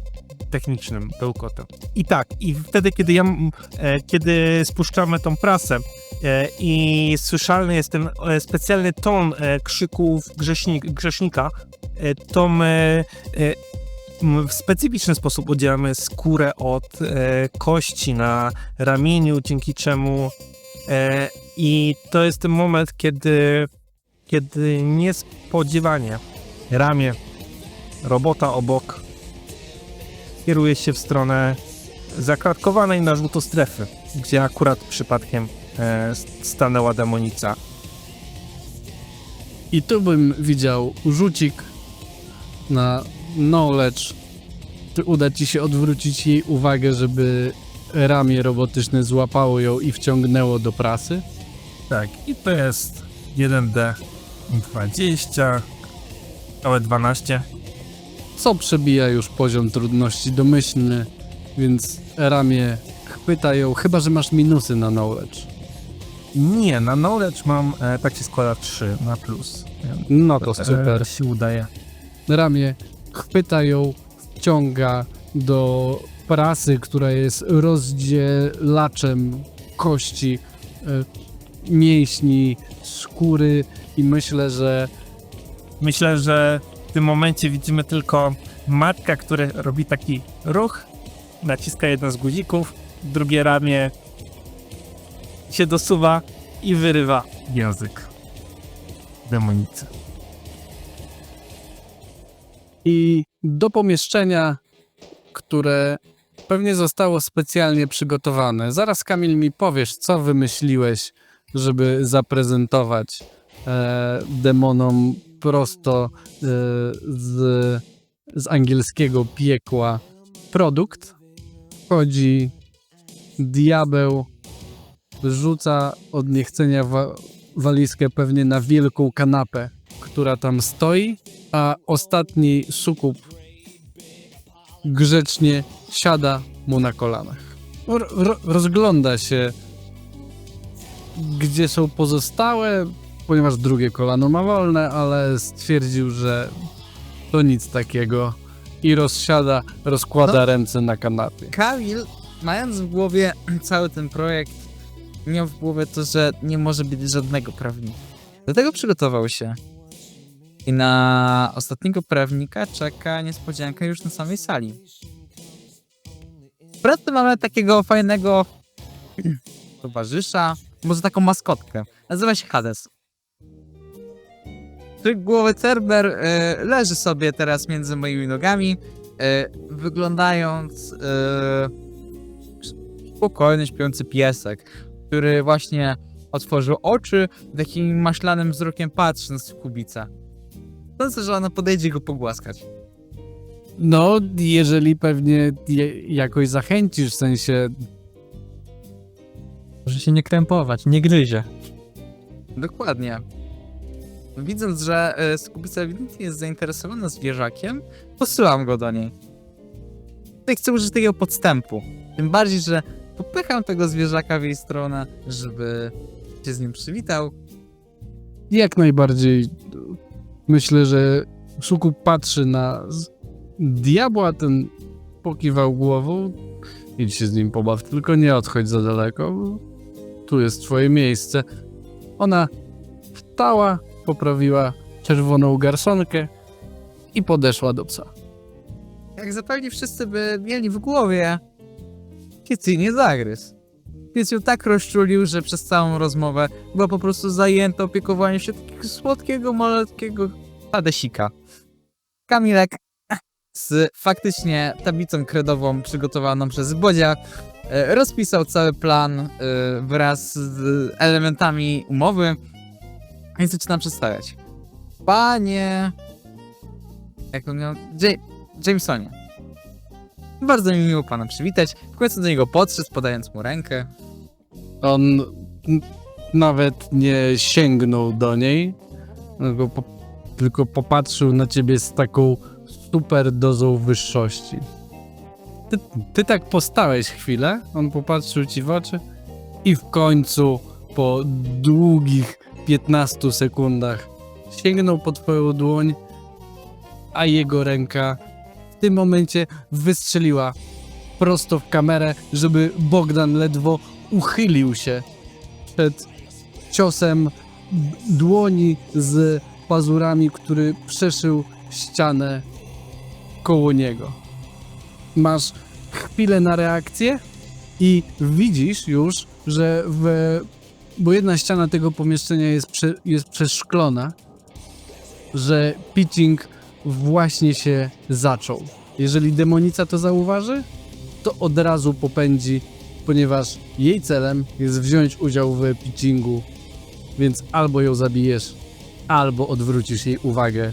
technicznym bełkotem. I tak, i wtedy, kiedy spuszczamy tą prasę i słyszalny jest ten specjalny ton krzyków grzesznika, to my w specyficzny sposób oddzielamy skórę od kości na ramieniu, dzięki czemu i to jest ten moment, kiedy niespodziewanie ramię robota obok kieruje się w stronę zaklatkowanej na żółto strefy, gdzie akurat przypadkiem stanęła demonica. I tu bym widział rzucik na knowledge. Czy uda ci się odwrócić jej uwagę, żeby ramię robotyczne złapało ją i wciągnęło do prasy? Tak, i to jest 1D 20, całe 12. Co przebija już poziom trudności domyślny, więc ramię chwyta ją, chyba że masz minusy na knowledge. Nie, na knowledge mam, tak się składa 3 na plus. No to super. Się udaje. Ramię chwyta ją, wciąga do prasy, która jest rozdzielaczem kości, mięśni, skóry i myślę, że w tym momencie widzimy tylko Matka, który robi taki ruch, naciska jeden z guzików, drugie ramię się dosuwa i wyrywa język demonicy. i do pomieszczenia, które pewnie zostało specjalnie przygotowane. Zaraz, Kamil, mi powiesz, co wymyśliłeś, żeby zaprezentować demonom prosto z angielskiego piekła produkt. Wchodzi diabeł, rzuca od niechcenia walizkę pewnie na wielką kanapę, która tam stoi, a ostatni sukub grzecznie siada mu na kolanach. Rozgląda się, gdzie są pozostałe, ponieważ drugie kolano ma wolne, ale stwierdził, że to nic takiego i rozkłada No. ręce na kanapie. Kamil, mając w głowie cały ten projekt, miał w głowie to, że nie może być żadnego prawnika. Dlatego przygotował się. I na ostatniego prawnika czeka niespodzianka już na samej sali. W pracy mamy takiego fajnego towarzysza, może taką maskotkę. Nazywa się Hades. Głowy Cerber leży sobie teraz między moimi nogami, wyglądając spokojny, śpiący piesek, który właśnie otworzył oczy, takim maślanym wzrokiem patrzy na Kubicę. Sądzę, że ona podejdzie go pogłaskać. No, jeżeli pewnie jakoś zachęcisz, w sensie Może się nie krępować, nie gryzie. Dokładnie. Widząc, że Skubica ewidentnie jest zainteresowana zwierzakiem, posyłam go do niej. Tutaj chcę użyć takiego podstępu. Tym bardziej, że popycham tego zwierzaka w jej stronę, żeby się z nim przywitał. jak najbardziej myślę, że Sukub patrzy na diabła, ten pokiwał głową. Idź się z nim pobaw, tylko nie odchodź za daleko, bo tu jest twoje miejsce. Ona wstała, poprawiła czerwoną garsonkę i podeszła do psa. Jak zapewne wszyscy by mieli w głowie, Kitty nie zagryzł. Więc ją tak rozczulił, że przez całą rozmowę była po prostu zajęta opiekowaniem się takiego słodkiego, malutkiego Hadesika. Kamilek z faktycznie tablicą kredową przygotowaną przez Bodzia rozpisał cały plan wraz z elementami umowy i zaczynam przedstawiać. Panie... Jak on miał? Jamesonie. Bardzo mi miło pana przywitać. W końcu do niego podszedł, podając mu rękę. On nawet nie sięgnął do niej, tylko popatrzył na ciebie z taką super dozą wyższości. Ty tak postałeś chwilę, on popatrzył ci w oczy i w końcu po długich 15 sekundach sięgnął po twoją dłoń, a jego ręka w tym momencie wystrzeliła prosto w kamerę, żeby Bogdan ledwo uchylił się przed ciosem dłoni z pazurami, który przeszył ścianę koło niego. Masz chwilę na reakcję i widzisz już, że bo jedna ściana tego pomieszczenia jest przeszklona, że pitching właśnie się zaczął. Jeżeli demonica to zauważy, to od razu popędzi, ponieważ jej celem jest wziąć udział w pitchingu, więc albo ją zabijesz, albo odwrócisz jej uwagę.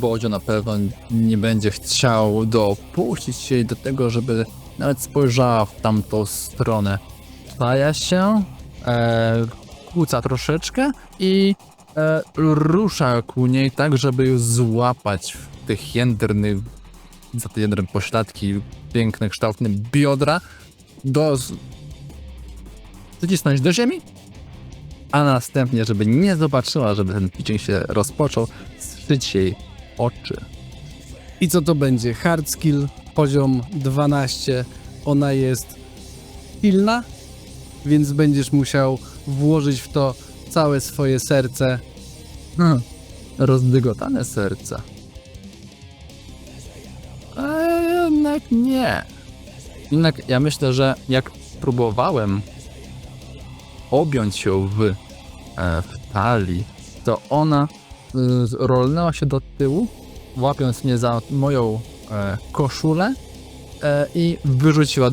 Bodzio na pewno nie będzie chciał dopuścić się do tego, żeby nawet spojrzała w tamtą stronę. Staja się, kłóca troszeczkę i rusza ku niej tak, żeby ją złapać w tych jędrnych, za te jędrne pośladki, piękne, kształtne biodra, zacisnąć do ziemi, a następnie, żeby nie zobaczyła, żeby ten pitching się rozpoczął, strzyć jej oczy. I co to będzie? Hard skill, poziom 12. Ona jest silna, więc będziesz musiał włożyć w to całe swoje serce. Rozdygotane serce. Ale jednak nie. Jednak ja myślę, że jak próbowałem objąć ją w talii, to ona rolnęła się do tyłu, łapiąc mnie za moją koszulę i wyrzuciła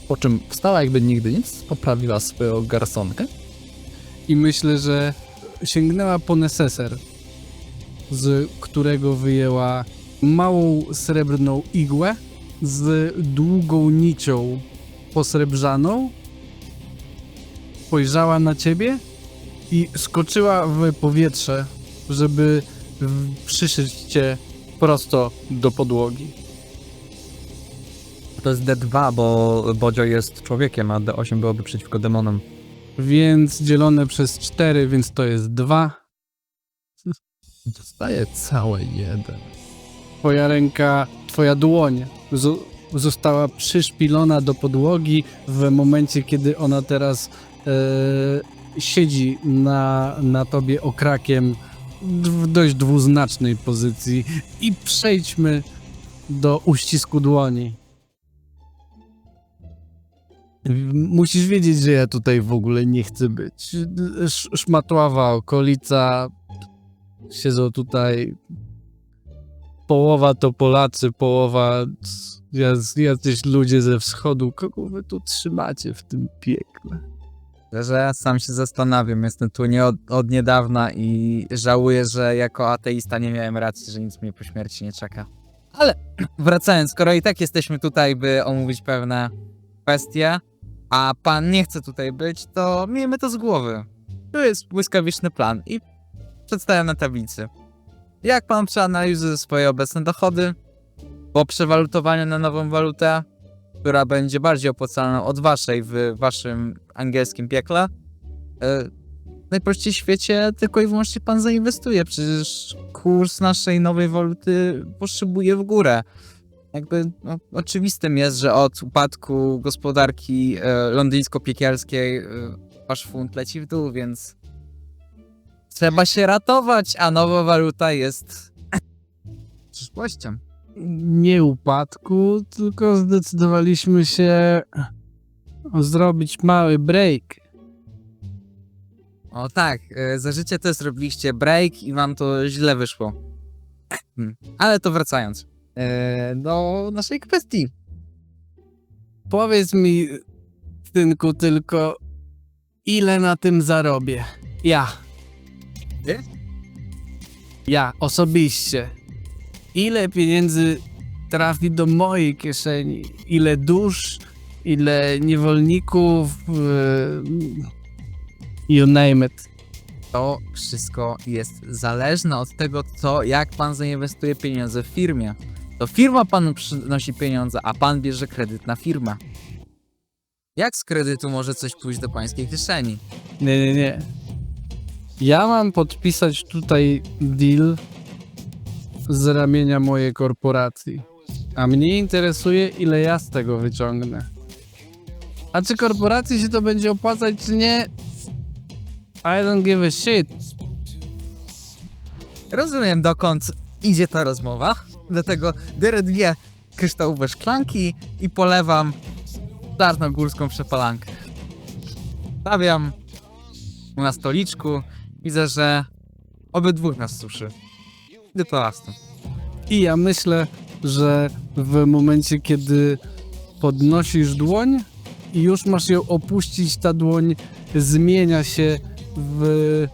po czym wstała jakby nigdy nic, poprawiła swoją garsonkę. I myślę, że sięgnęła po neseser, z którego wyjęła małą srebrną igłę z długą nicią posrebrzaną, spojrzała na ciebie i skoczyła w powietrze, żeby przyszyć cię prosto do podłogi. To jest D2, bo Bodzio jest człowiekiem, a D8 byłoby przeciwko demonom. Więc dzielone przez 4, więc to jest 2. Dostaję całe jeden. Twoja ręka, twoja dłoń została przyszpilona do podłogi w momencie, kiedy ona teraz siedzi na tobie okrakiem w dość dwuznacznej pozycji. I przejdźmy do uścisku dłoni. Musisz wiedzieć, że ja tutaj w ogóle nie chcę być. Szmatława okolica. Siedzą tutaj. Połowa to Polacy, połowa jacyś ludzie ze wschodu. Kogo wy tu trzymacie w tym piekle? Że ja sam się zastanawiam, jestem tu nie od niedawna i żałuję, że jako ateista nie miałem racji, że nic mnie po śmierci nie czeka. Ale wracając, skoro i tak jesteśmy tutaj, by omówić pewne kwestie, a pan nie chce tutaj być, to miejmy to z głowy. Tu jest błyskawiczny plan i przedstawiam na tablicy. Jak pan przeanalizuje swoje obecne dochody po przewalutowaniu na nową walutę, która będzie bardziej opłacalna od waszej w waszym angielskim piekle, najprościej w świecie tylko i wyłącznie pan zainwestuje. Przecież kurs naszej nowej waluty poszybuje w górę. Jakby oczywistym jest, że od upadku gospodarki londyńsko-piekielskiej wasz funt leci w dół, więc trzeba się ratować, a nowa waluta jest przyszłością. Nie upadku, tylko zdecydowaliśmy się zrobić mały break. O tak, za życie też zrobiliście break i wam to źle wyszło. Ale to wracając do naszej kwestii. Powiedz mi, synku, tylko ile na tym zarobię? Ja. Ty? Ja, osobiście. Ile pieniędzy trafi do mojej kieszeni? Ile dusz? Ile niewolników? You name it. To wszystko jest zależne od tego, jak pan zainwestuje pieniądze w firmie. To firma panu przynosi pieniądze, a pan bierze kredyt na firmę. Jak z kredytu może coś pójść do pańskiej kieszeni? Nie. Ja mam podpisać tutaj deal z ramienia mojej korporacji. A mnie interesuje, ile ja z tego wyciągnę. A czy korporacji się to będzie opłacać, czy nie? I don't give a shit. Rozumiem, dokąd idzie ta rozmowa. Dlatego biorę 2 kryształowe szklanki i polewam czarnogórską przepalankę. Stawiam na stoliczku. Widzę, że obydwu nas suszy. Idę to lasem. I ja myślę, że w momencie, kiedy podnosisz dłoń i już masz ją opuścić, ta dłoń zmienia się w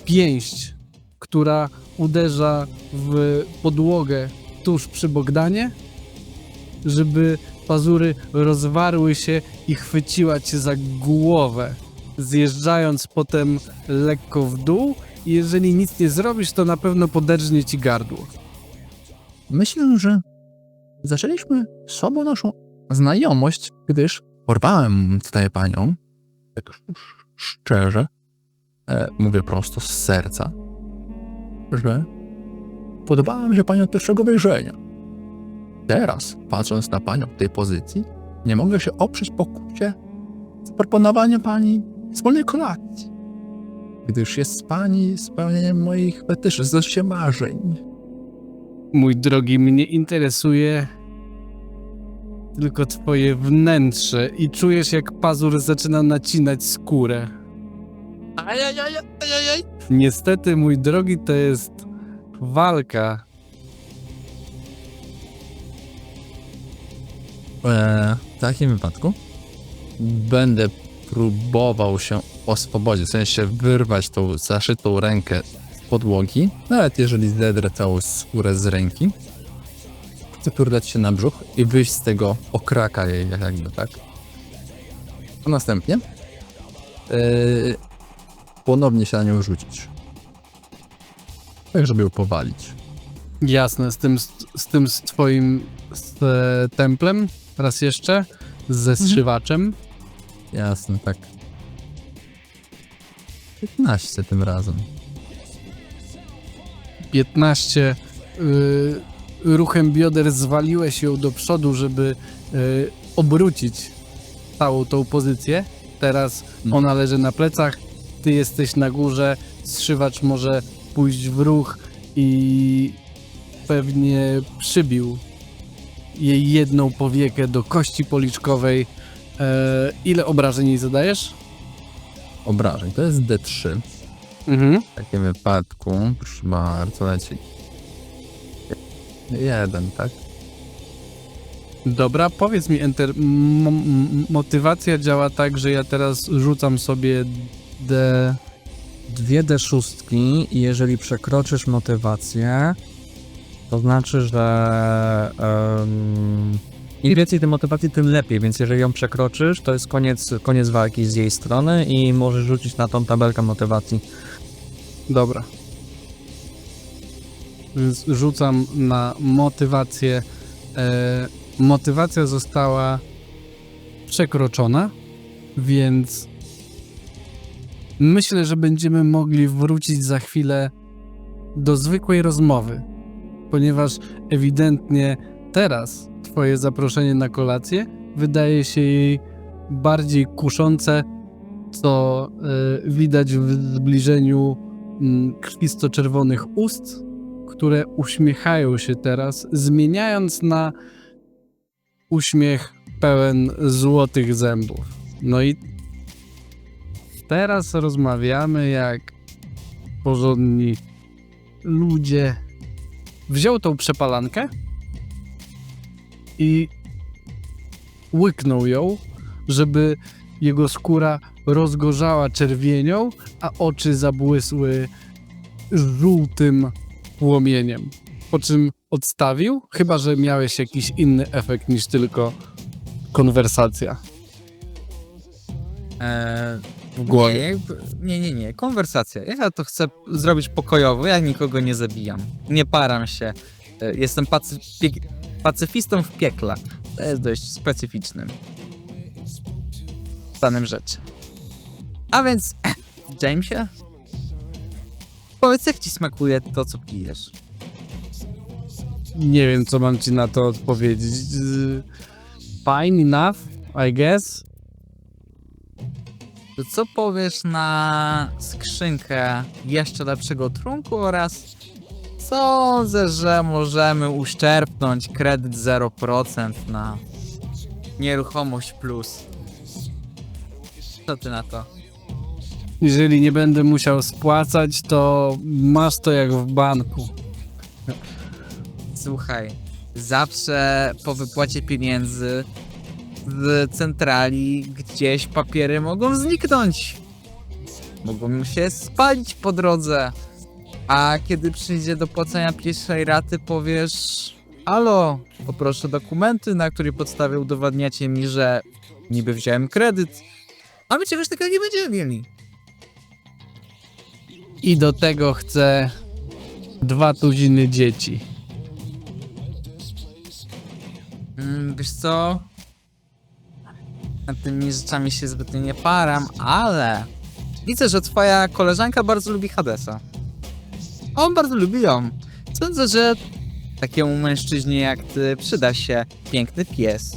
pięść, która uderza w podłogę tuż przy Bogdanie, żeby pazury rozwarły się i chwyciła cię za głowę, zjeżdżając potem lekko w dół i jeżeli nic nie zrobisz, to na pewno poderżnie ci gardło. Myślę, że zaczęliśmy sobą naszą znajomość, gdyż porwałem tutaj panią, tak szczerze, mówię prosto z serca, że podobała mi się pani od pierwszego wejrzenia. Teraz, patrząc na panią w tej pozycji, nie mogę się oprzeć pokusie zaproponowania pani wspólnej kolacji, gdyż jest pani spełnieniem moich fetyszy, zresztą marzeń. Mój drogi, mnie interesuje tylko twoje wnętrze i czujesz, jak pazur zaczyna nacinać skórę. Niestety, mój drogi, to jest walka. W takim wypadku będę próbował się oswobodzić, w sensie wyrwać tą zaszytą rękę z podłogi, nawet jeżeli zedrę całą skórę z ręki. Chcę turlać się na brzuch i wyjść z tego okraka jej jakby, tak? A następnie ponownie się na nią rzucić. Tak, żeby ją powalić. Jasne, z twoim templem, raz jeszcze, ze strzywaczem. Jasne, tak. 15 tym razem. 15 ruchem bioder zwaliłeś ją do przodu, żeby obrócić całą tą pozycję. Teraz ona leży na plecach, ty jesteś na górze, zszywacz może pójść w ruch i pewnie przybił jej jedną powiekę do kości policzkowej. Ile obrażeń jej zadajesz? Obrażeń, to jest D3. W takim wypadku, proszę bardzo, leci. 1, tak? Dobra, powiedz mi, Enter, motywacja działa tak, że ja teraz rzucam sobie Dwie D6 i jeżeli przekroczysz motywację, to znaczy, że im więcej tej motywacji, tym lepiej, więc jeżeli ją przekroczysz, to jest koniec walki z jej strony i możesz rzucić na tą tabelkę motywacji. Dobra. Więc rzucam na motywację. Motywacja została przekroczona, więc myślę, że będziemy mogli wrócić za chwilę do zwykłej rozmowy, ponieważ ewidentnie teraz twoje zaproszenie na kolację wydaje się jej bardziej kuszące, co widać w zbliżeniu krwisto-czerwonych ust, które uśmiechają się teraz, zmieniając na uśmiech pełen złotych zębów. No i teraz rozmawiamy jak porządni ludzie. Wziął tą przepalankę i łyknął ją, żeby jego skóra rozgorzała czerwienią, a oczy zabłysły żółtym płomieniem. Po czym odstawił, chyba że miałeś jakiś inny efekt niż tylko konwersacja. W głowie? Nie, konwersacja. Ja to chcę zrobić pokojowo, ja nikogo nie zabijam. Nie param się. Jestem pacyfistą w piekle. To jest dość specyficznym stanem rzeczy. A więc, Jamesie, powiedz, jak ci smakuje to, co pijesz? Nie wiem, co mam ci na to odpowiedzieć. Fine enough, I guess. To co powiesz na skrzynkę jeszcze lepszego trunku oraz sądzę, że możemy uszczerpnąć kredyt 0% na nieruchomość plus. Co ty na to? Jeżeli nie będę musiał spłacać, to masz to jak w banku. Słuchaj, zawsze po wypłacie pieniędzy z centrali gdzieś papiery mogą zniknąć. Mogą się spalić po drodze. A kiedy przyjdzie do płacenia pierwszej raty, powiesz: halo, poproszę dokumenty, na której podstawie udowadniacie mi, że niby wziąłem kredyt, a my czegoś takiego nie będziemy mieli. I do tego chcę 200 dzieci. Wiesz co? Nad tymi rzeczami się zbytnio nie param, ale widzę, że twoja koleżanka bardzo lubi Hadesa. On bardzo lubi ją. Sądzę, że takiemu mężczyźnie jak ty przyda się piękny pies,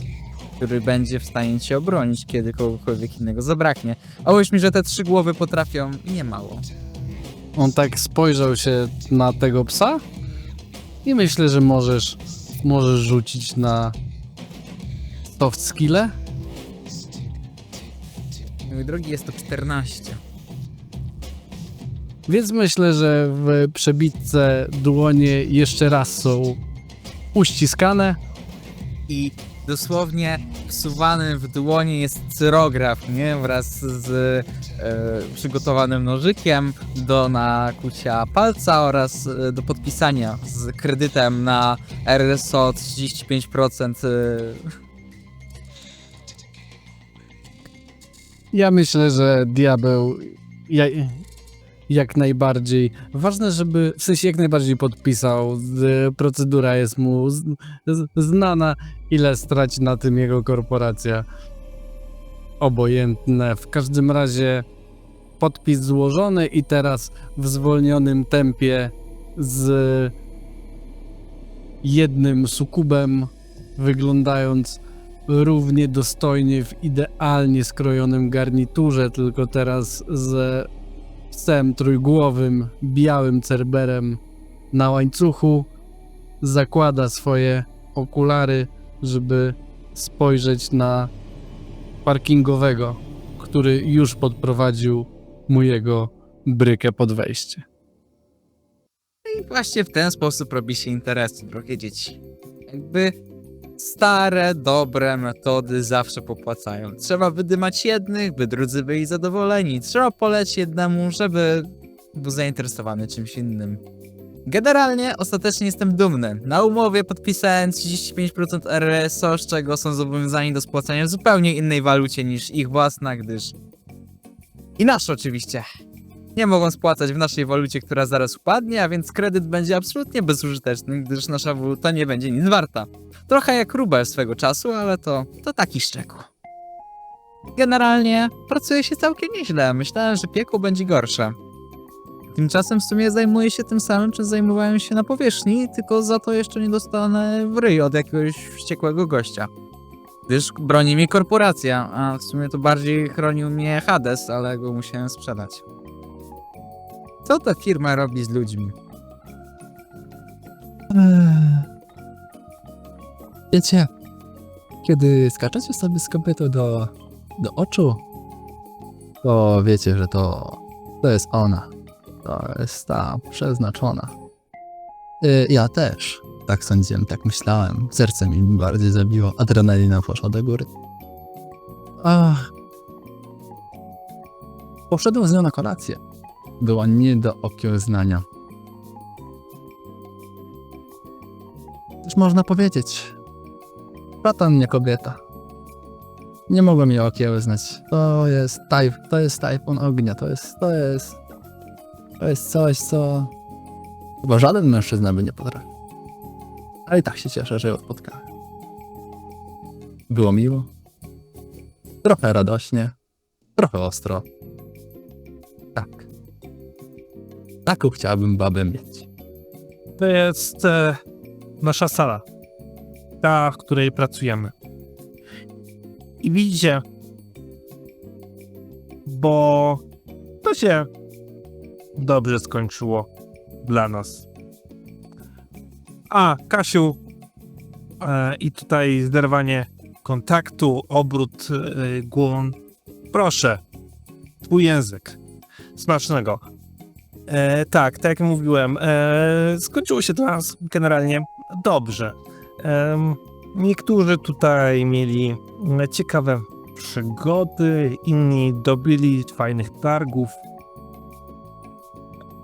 który będzie w stanie cię obronić, kiedy kogokolwiek innego zabraknie. A uwierz mi, że te 3 głowy potrafią niemało. On tak spojrzał się na tego psa i myślę, że możesz rzucić na soft skille. Mój drogi, jest to 14. Więc myślę, że w przebitce dłonie jeszcze raz są uściskane. I dosłownie wsuwany w dłonie jest cyrograf, nie? Wraz z przygotowanym nożykiem do nakucia palca oraz do podpisania z kredytem na RSO 35%. Ja myślę, że diabeł jak najbardziej. Ważne, żeby w sensie jak najbardziej podpisał. Procedura jest mu znana. Ile straci na tym jego korporacja? Obojętne. W każdym razie podpis złożony i teraz w zwolnionym tempie z jednym sukubem, wyglądając równie dostojnie w idealnie skrojonym garniturze, tylko teraz z psem trójgłowym, białym cerberem na łańcuchu, zakłada swoje okulary, żeby spojrzeć na parkingowego, który już podprowadził mu jego brykę pod wejście. I właśnie w ten sposób robi się interesy, drogie dzieci. Jakby stare, dobre metody zawsze popłacają. Trzeba wydymać jednych, by drudzy byli zadowoleni. Trzeba polecić jednemu, żeby był zainteresowany czymś innym. Generalnie ostatecznie jestem dumny. Na umowie podpisałem 35% RSO, z czego są zobowiązani do spłacania w zupełnie innej walucie niż ich własna, gdyż... I nasza oczywiście. Nie mogą spłacać w naszej walucie, która zaraz upadnie, a więc kredyt będzie absolutnie bezużyteczny, gdyż nasza waluta nie będzie nic warta. Trochę jak rubel swego czasu, ale to taki szczegół. Generalnie pracuje się całkiem nieźle. Myślałem, że piekło będzie gorsze. Tymczasem w sumie zajmuję się tym samym, czym zajmowałem się na powierzchni, tylko za to jeszcze nie dostanę w ryj od jakiegoś wściekłego gościa. Gdyż broni mnie korporacja, a w sumie to bardziej chronił mnie Hades, ale go musiałem sprzedać. Co ta firma robi z ludźmi? Wiecie, kiedy skaczecie sobie z kopytu do oczu, to wiecie, że to jest ona. To jest ta przeznaczona. Ja też. Tak sądziłem, tak myślałem. Serce mi bardziej zabiło, adrenalina poszła do góry. Ach. Poszedłem z nią na kolację. Była nie do okiełznania. Też można powiedzieć, szatan nie kobieta. Nie mogłem jej okiełznać. To jest tajfun ognia. To jest coś, co chyba żaden mężczyzna by nie potrafił. Ale i tak się cieszę, że ją spotkałem. Było miło. Trochę radośnie. Trochę ostro. Tak. Taką chciałbym babę mieć. To jest nasza sala. Ta, w której pracujemy. I widzicie, bo to się dobrze skończyło dla nas. A, Kasiu, i tutaj zerwanie kontaktu, obrót głową. Proszę, twój język. Smacznego. Tak jak mówiłem, skończyło się dla nas generalnie dobrze. Niektórzy tutaj mieli ciekawe przygody, inni dobili fajnych targów.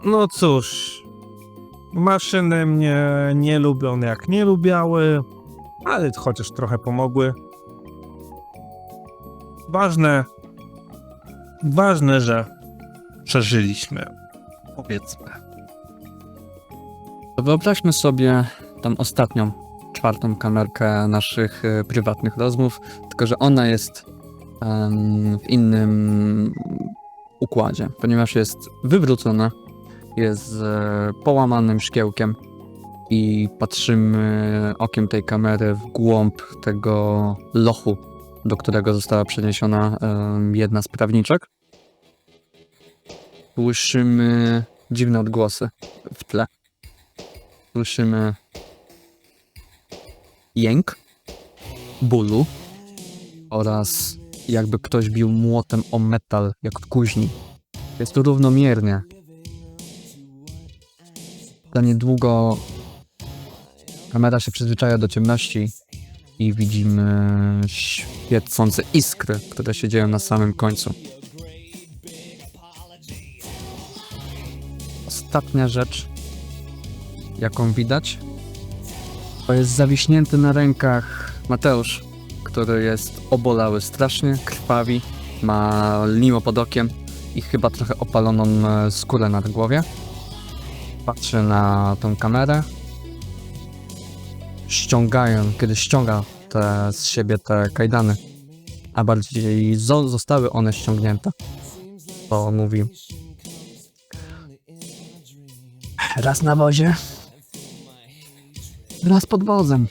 No cóż, maszyny mnie nie lubią jak nie lubiały, ale chociaż trochę pomogły. Ważne, że przeżyliśmy, powiedzmy. Wyobraźmy sobie tą ostatnią, czwartą kamerkę naszych prywatnych rozmów, tylko że ona jest w innym układzie, ponieważ jest wywrócona, jest połamanym szkiełkiem i patrzymy okiem tej kamery w głąb tego lochu, do którego została przeniesiona jedna z prawniczek. Słyszymy dziwne odgłosy w tle. Słyszymy jęk, bólu oraz jakby ktoś bił młotem o metal, jak w kuźni. Jest to równomiernie. Za niedługo kamera się przyzwyczaja do ciemności i widzimy świecące iskry, które się dzieją na samym końcu. Ostatnia rzecz, jaką widać, to jest zawiśnięty na rękach Mateusz, który jest obolały strasznie, krwawi, ma lniło pod okiem i chyba trochę opaloną skórę na głowie. Patrzy na tą kamerę, kiedy ściąga z siebie te kajdany, a bardziej zostały one ściągnięte, to mówi: Raz na wozie, raz pod wozem.